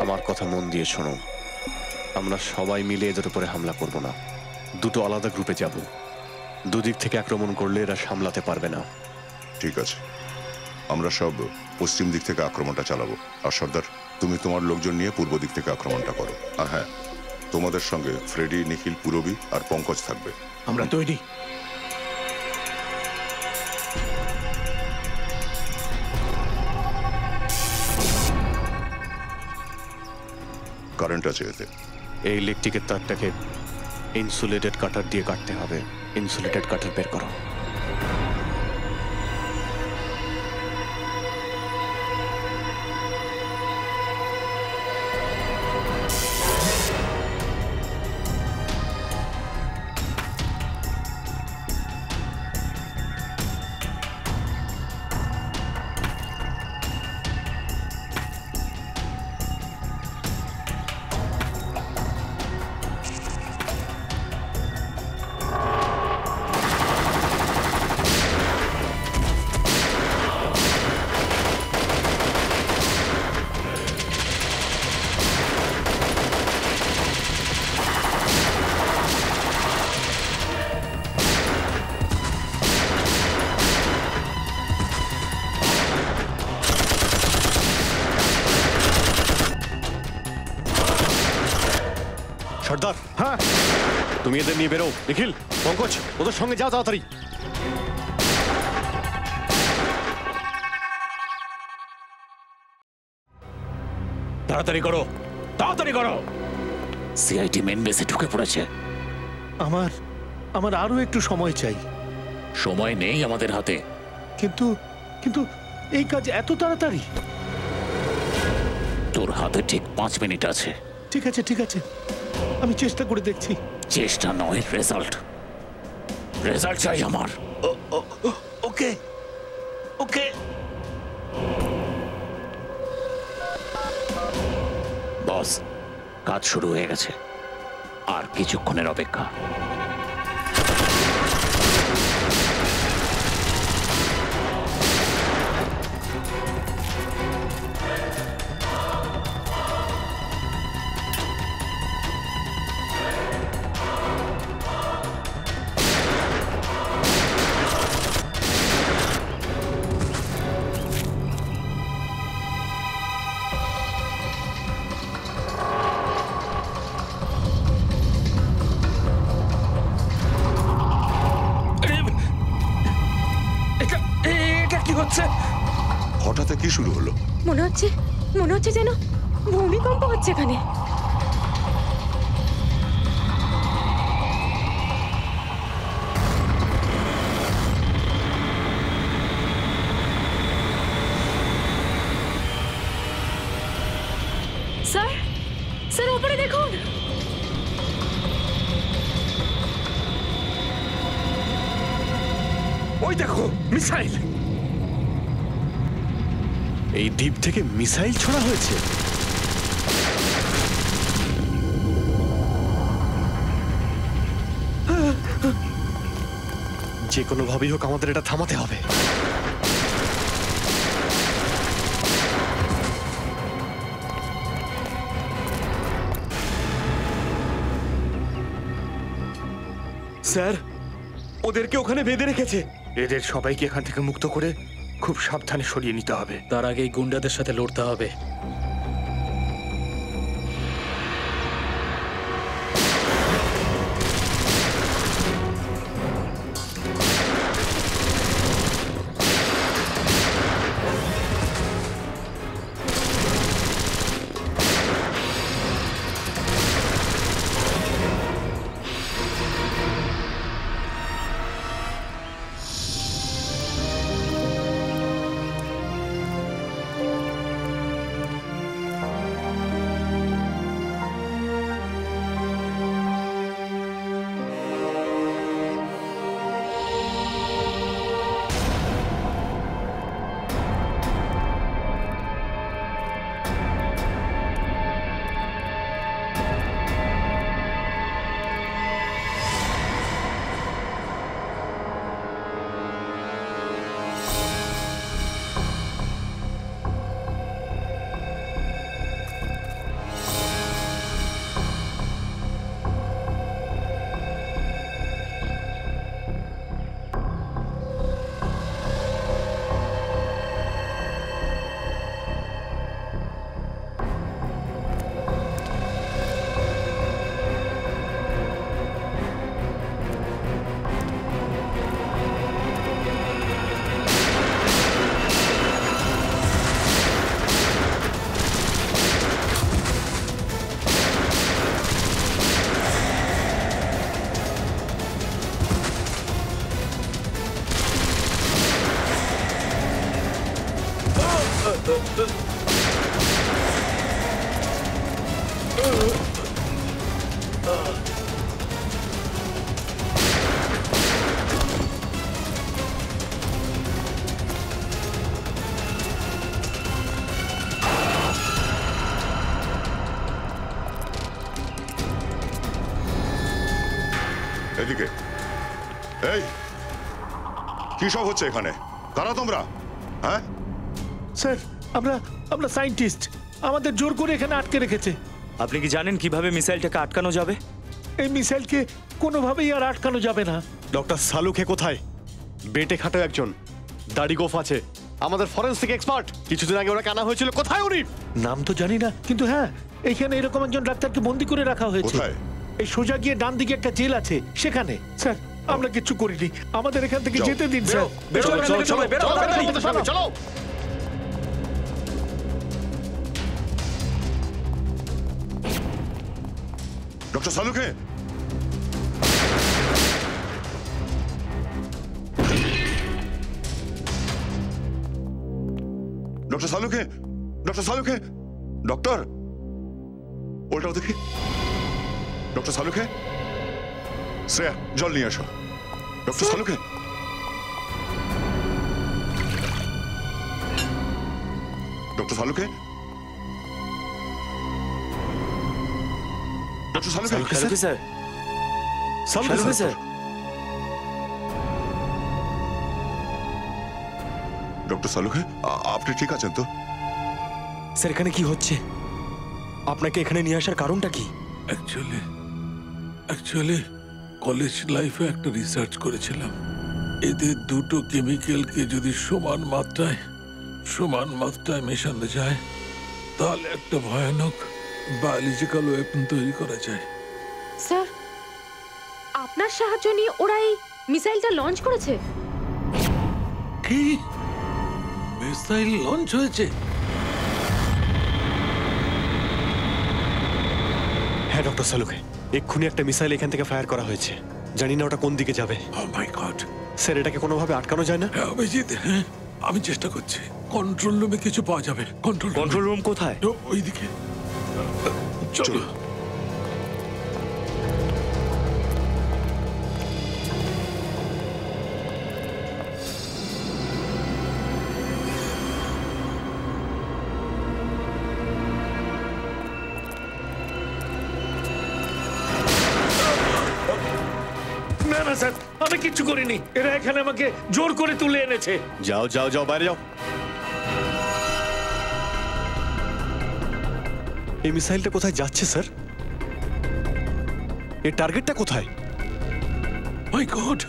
আমার কথা মন দিয়ে শোনো, আমরা সবাই মিলে এদের উপরে হামলা করব না, দুটো আলাদা গ্রুপে যাব। দুদিক থেকে আক্রমণ করলে এরা সামলাতে পারবে না। ঠিক আছে, আমরা সব পশ্চিম দিক থেকে আক্রমণটা চালাবো। আর সর্দার, তুমি তোমার লোকজন নিয়ে পূর্ব দিক থেকে আক্রমণটা করো। আর হ্যাঁ, তোমাদের সঙ্গে ফ্রেডি, নিখিল, পুরবী আর পঙ্কজ থাকবে। আমরা তৈরি। কারেন্ট আছে এতে। এই ইলেকট্রিকের তারটাকে ইনসুলেটেড কাটার দিয়ে কাটতে হবে। ইনসুলেটেড কাটার বের করো। সর্দার, হ্যাঁ, তুমি এদের নিয়ে বেরো। নিখিল, পঙ্কজ, ওদের সঙ্গে যাও তাড়াতাড়ি। তাড়াতাড়ি করো, তাড়াতাড়ি করো। সিআইটি মেন বেসে ঢুকে পড়েছে। আমার আরো একটু সময় চাই। সময় নেই আমাদের হাতে। কিন্তু কিন্তু এই কাজ এত তাড়াতাড়ি? তোর হাতে ঠিক 5 মিনিট আছে। ঠিক আছে, ঠিক আছে, আমি চেষ্টা করে দেখছি। চেষ্টা নয়, রেজাল্ট। রেজাল্ট চাই আমার। ওকে ওকে। বস, কাজ শুরু হয়ে গেছে, আর কিছুক্ষণের অপেক্ষা। হঠাৎ কি শুরু হলো? মনে হচ্ছে যেন ভূমিকম্প হচ্ছে এখানে। স্যার, স্যার উপরে দেখুন। দেখো মিসাইল। এই দ্বীপ থেকে মিসাইল ছোড়া হয়েছে। যে কোনো ভাবেই হোক আমাদের এটা থামাতে হবে। স্যার, ওদেরকে ওখানে বেঁধে রেখেছে। এদের সবাইকে এখান থেকে মুক্ত করে খুব সাবধানে সরিয়ে নিতে হবে। তার আগে এই গুন্ডাদের সাথে লড়তে হবে। এদিকে এই কি সব হচ্ছে এখানে? কারা তোমরা? হ্যাঁ স্যার, আমরা সায়েন্টিস্ট। আমাদের জোর করে এখানে আটকে রেখেছে। আপনি কি জানেন কিভাবে মিসাইলটাকে আটকানো যাবে? এই মিসাইলকে কোনোভাবেই আর আটকানো যাবে না। ডক্টর সালুকে কোথায়? বেটে খাটো একজন, দাড়ি গোফ আছে, আমাদের ফরেন্সিক এক্সপার্ট। কিছুদিন আগে ওরা কানা হয়েছিল, কোথায় উনি? নাম তো জানি না, কিন্তু হ্যাঁ, এইখানে এরকম একজন ডাক্তারকে বন্দি করে রাখা হয়েছে। এই সোজা গিয়ে ডান দিকে একটা জেল আছে, সেখানে। স্যার, আমরা কিচ্ছু করিনি, আমাদের এখান থেকে যেতে দিন স্যার। চলো। Doctor Saluke, doctor Saluke, doctor Saluke, doctor ওটাও দেখি। ডক্টর সালুকে, শ্রেয়া জল নিয়ে আসো। Doctor Saluke, doctor Saluke, doctor Saluke, Saluke sir, Saluke sir. Doctor Saluke, আপনি ঠিক আছেন তো? স্যার, এখানে কি হচ্ছে? আপনাকে এখানে নিয়ে আসার কারণটা কি? অ্যাকচুয়ালি কলেজ লাইফে একটা রিসার্চ করেছিলাম। এদের দুটো কেমিক্যালকে যদি সমান মাত্রায় মেশানো যায়, তাহলে একটা ভয়ানক বায়োলজিক্যাল ওয়েপন তৈরি করা যায়। স্যার, আপনার সাহায্য নিয়ে ওরা এই মিসাইলটা লঞ্চ করেছে? কি মিসাইল লঞ্চ হয়েছে? হ্যাঁ ডক্টর সালুকে, এক্ষুনি একটা মিসাইল এখান থেকে ফায়ার করা হয়েছে। জানি না ওটা কোন দিকে যাবে। ও মাই গড। স্যার, এটাকে কোনোভাবে আটকানো যায় না? হ্যাঁ অভিজিৎ, হ্যাঁ আমি চেষ্টা করছি। কন্ট্রোল রুমে কিছু পাওয়া যাবে। কন্ট্রোল রুম কোথায়? ওইদিকে চলো। স্যার, আমি কিচ্ছু করিনি। এরা এখানে আমাকে জোর করে তুলে এনেছে। যাও যাও যাও, বাইরে যাও। এই মিসাইলটা কোথায় যাচ্ছে স্যার? এর টার্গেটটা কোথায়? মাই গড,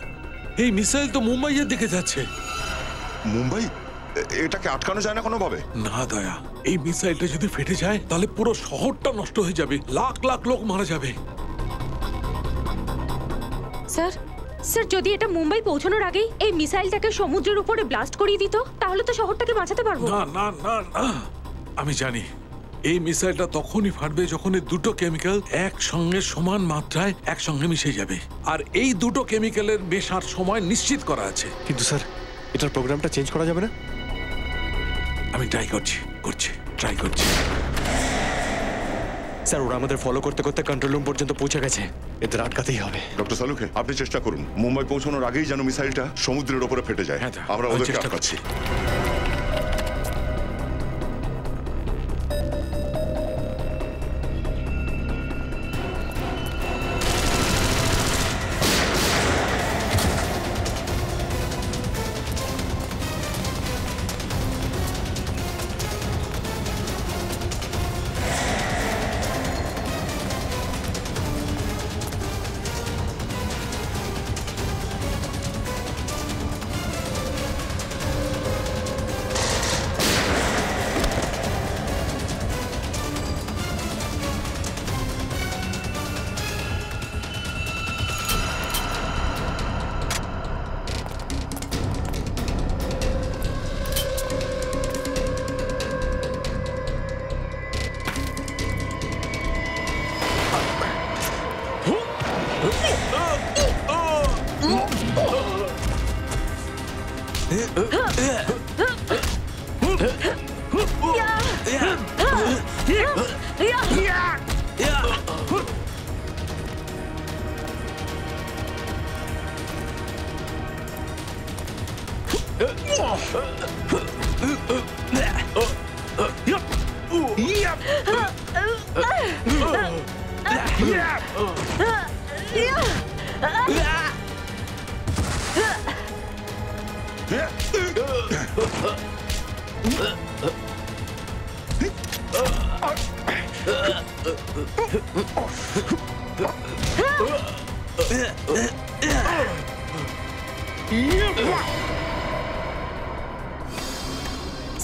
এই মিসাইল তো মুম্বাইয়ের দিকে যাচ্ছে। মুম্বাই? এটাকে আটকানো যায় না কোনোভাবে? না দয়া, এই মিসাইলটা যদি ফেটে যায় তাহলে পুরো শহরটা নষ্ট হয়ে যাবে, লাখ লাখ লোক মারা যাবে। স্যার স্যার, যদি এটা মুম্বাই পৌঁছানোর আগেই এই মিসাইলটাকে সমুদ্রের উপরে ব্লাস্ট করিয়ে দিত তাহলে তো শহরটাকে বাঁচাতে পারবো। না না না না, আমি জানি এই মিসাইলটা তখনই ফাটবে যখন এই দুটো কেমিক্যাল একসঙ্গে সমান মাত্রায় একসঙ্গে মিশে যাবে, আর এই দুটো কেমিক্যালের মেশার সময় নিশ্চিত করা আছে। কিন্তু স্যার, এটার প্রোগ্রামটা চেঞ্জ করা যাবে না? আমি ট্রাই করছি। স্যার, ওরা আমাদের ফলো করতে করতে কন্ট্রোল রুম পর্যন্ত পৌঁছে গেছে। এদের আটকাতেই হবে। ডক্টর সালুকে, আপনি চেষ্টা করুন মুম্বাই পৌঁছানোর আগেই যেন মিসাইলটা সমুদ্রের ওপরে ফেটে যায়। আমরা ওদেরকে চেষ্টা আটকাচ্ছি।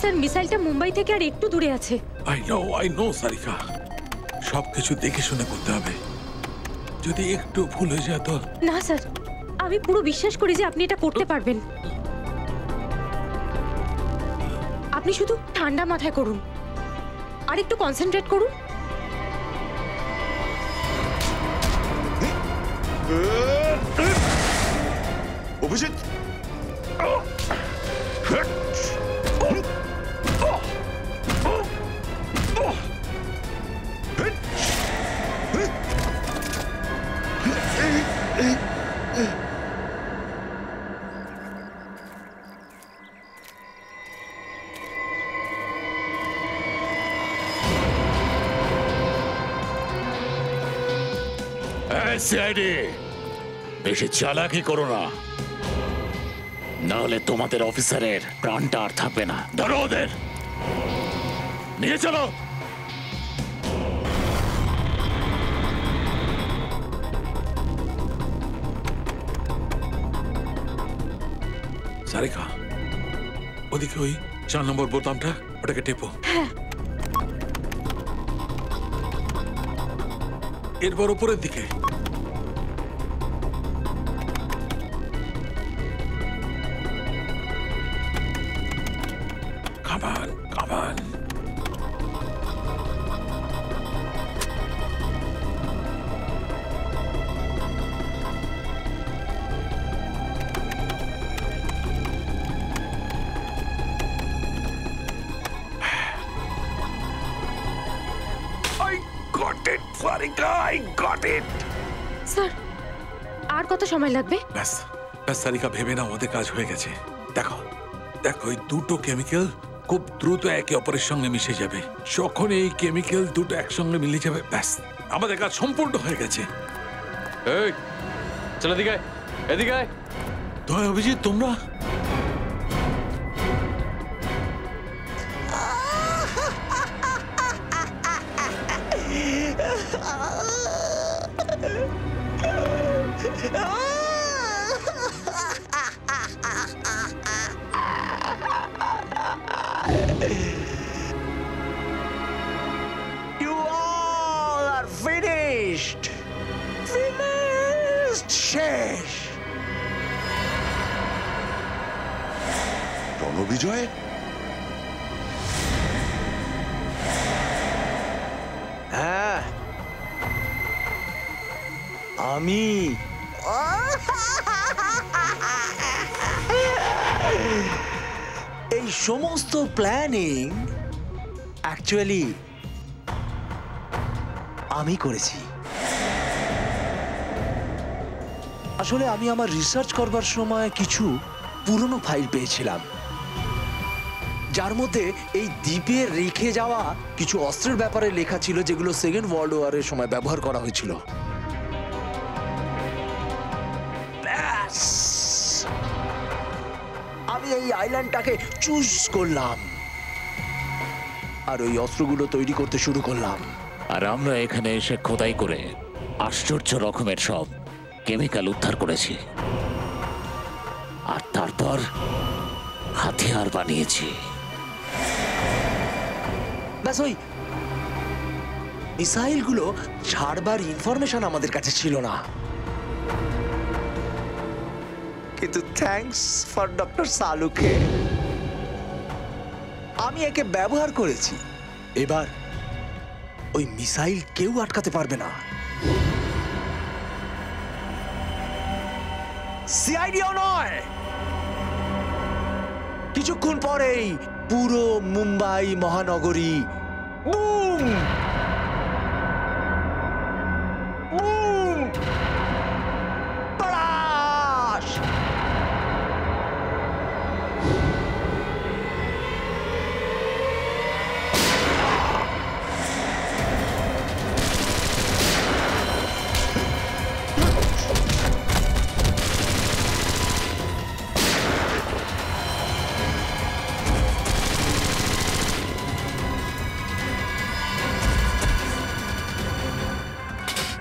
স্যার, মিসাইলটা মুম্বাই থেকে আর একটু দূরে আছে। আই নো সারিকা, সবকিছু দেখে শুনে করতে হবে। যদি একটু ভুল হয়ে যায় তো? না স্যার, আমি পুরো বিশ্বাস করি যে আপনি এটা করতে পারবেন। আপনি শুধু ঠান্ডা মাথায় করুন আর একটু কনসেন্ট্রেট করুন। অভিজিৎ, সিআইডি, বেশি চালাকি করো না, নাহলে তোমাদের অফিসারের প্রাণটা আর থাকবে না। ধরো ওদের, নিয়ে চলো। সারিকা, ওদিকে ওই 4 নম্বর বোতামটা, ওটাকে টেপো। এরপর উপরের দিকে। কামান কামান। স্যার, আর কত সময় লাগবে? ব্যাস ব্যাস সারিকা, ভেবে না আমাদের কাজ হয়ে গেছে। দেখো দেখো, এই দুটো কেমিক্যাল খুব দ্রুত একে অপরের সঙ্গে মিশে যাবে। যখন এই কেমিক্যাল দুটো একসঙ্গে মিলে যাবে, ব্যাস আমাদের কাজ সম্পূর্ণ হয়ে গেছে। এই চলো দিকে। এদিকে আয়। দয়া অভিজিৎ, তোমরা You all are finished. Finished. শেষ। রণবিজয়? হ্যাঁ, আমি এই সমস্ত প্ল্যানিং অ্যাকচুয়ালি আমি করেছি। আসলে আমি আমার রিসার্চ করবার সময় কিছু পুরনো ফাইল পেয়েছিলাম, যার মধ্যে এই দ্বীপে রেখে যাওয়া কিছু অস্ত্রের ব্যাপারে লেখা ছিল, যেগুলো সেকেন্ড ওয়ার্ল্ড ওয়ারের সময় ব্যবহার করা হয়েছিল। ব্যাস, আমি এই আইল্যান্ডটাকে চুজ করলাম আর ওই অস্ত্রগুলো তৈরি করতে শুরু করলাম। আর আমরা এখানে এসে খোদাই করে আশ্চর্য রকমের সব কেমিক্যাল উদ্ধার করেছি, আর তারপর হাতিয়ার বানিয়েছি। ব্যাস, ওই মিসাইলগুলো ছাড়বার ইনফরমেশন আমাদের কাছে ছিল না, কিন্তু থ্যাঙ্কস ফর ডক্টর সালুকে আমি একে ব্যবহার করেছি। এবার ওই মিসাইল কেউ আটকাতে পারবে না, সিআইডিও নয়। কিছুক্ষণ পরেই পুরো মুম্বাই মহানগরী বুম বুম পলাশ।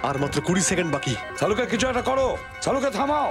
আর মাত্র 20 সেকেন্ড বাকি। সালুকে কিছু একটা করো, সালুকে থামাও।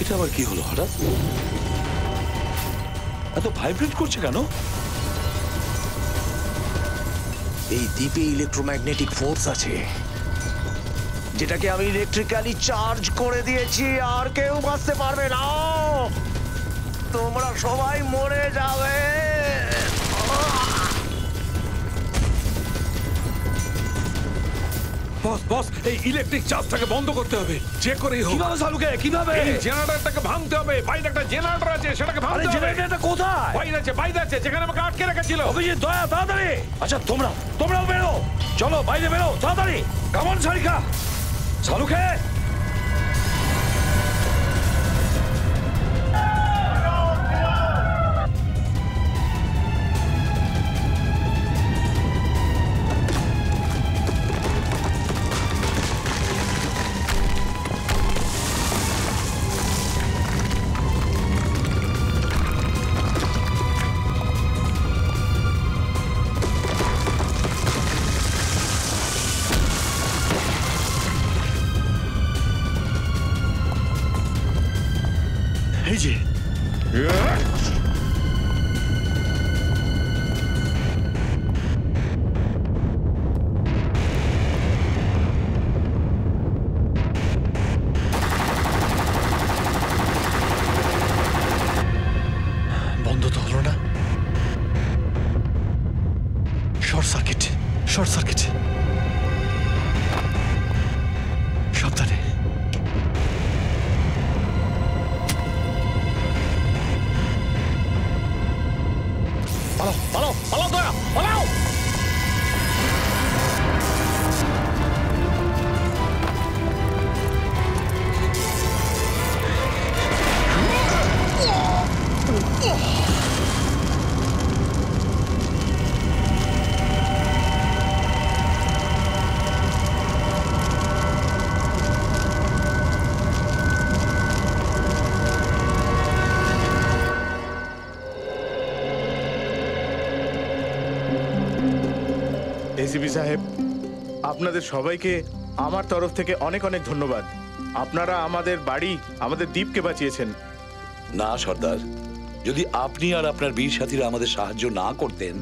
এটা আবার কি হলো হঠাৎ? এত ভাইব্রেট করছে কেন? এই দ্বীপে ইলেকট্রোম্যাগনেটিক ফোর্স আছে, যেটাকে আমি ইলেকট্রিক্যালি চার্জ করে দিয়েছি, আর কেউ বাঁচতে পারবে না। তোমরা সবাই মরে যাবে। বস বস, এই ইলেকট্রিক চার্জটাকে বন্ধ করতে হবে, যে করেই হোক। কিভাবে সালুকে, কিভাবে? এই জেনারেটরটাকে ভাঙতে হবে। বাইরে একটা জেনারেটর আছে, সেটাকে ভাঙতে হবে। জেনারেটরটা কোথায়? বাইরে আছে, যেখানে আমাকে আটকে রেখেছিল। অভিজিৎ, দয়া, তাড়াতাড়ি। আচ্ছা, তোমরাও বেরো, চলো বাইরে বেরো, তাড়াতাড়ি। Come on Sarika, Saluke. Short circuit, short circuit. সাবধানে। পালাও পালাও পালাও দয়া পালাও। এসিপি সাহেব, আপনাদের সবাইকে আমার তরফ থেকে অনেক অনেক ধন্যবাদ। আপনারা আমাদের বাড়ি, আমাদের দ্বীপকে বাঁচিয়েছেন। না সর্দার, যদি আপনি আর আপনার বীর সাথীরা আমাদের সাহায্য না করতেন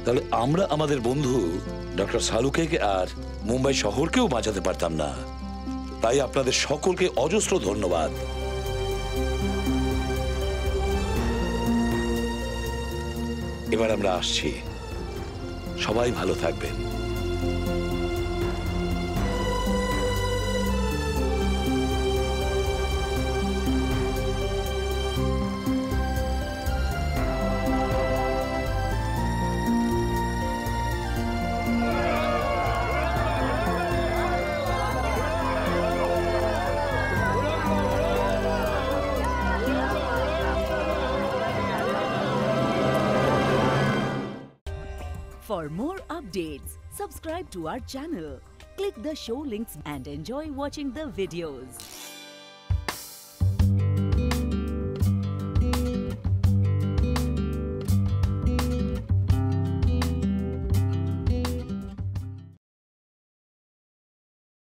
তাহলে আমরা আমাদের বন্ধু ডক্টর সালুকে আর মুম্বাই শহরকেও বাঁচাতে পারতাম না। তাই আপনাদের সকলকে অজস্র ধন্যবাদ। এবার আমরা আসছি, সবাই ভালো থাকবেন। For more updates, subscribe to our channel, click the show links and enjoy watching the videos.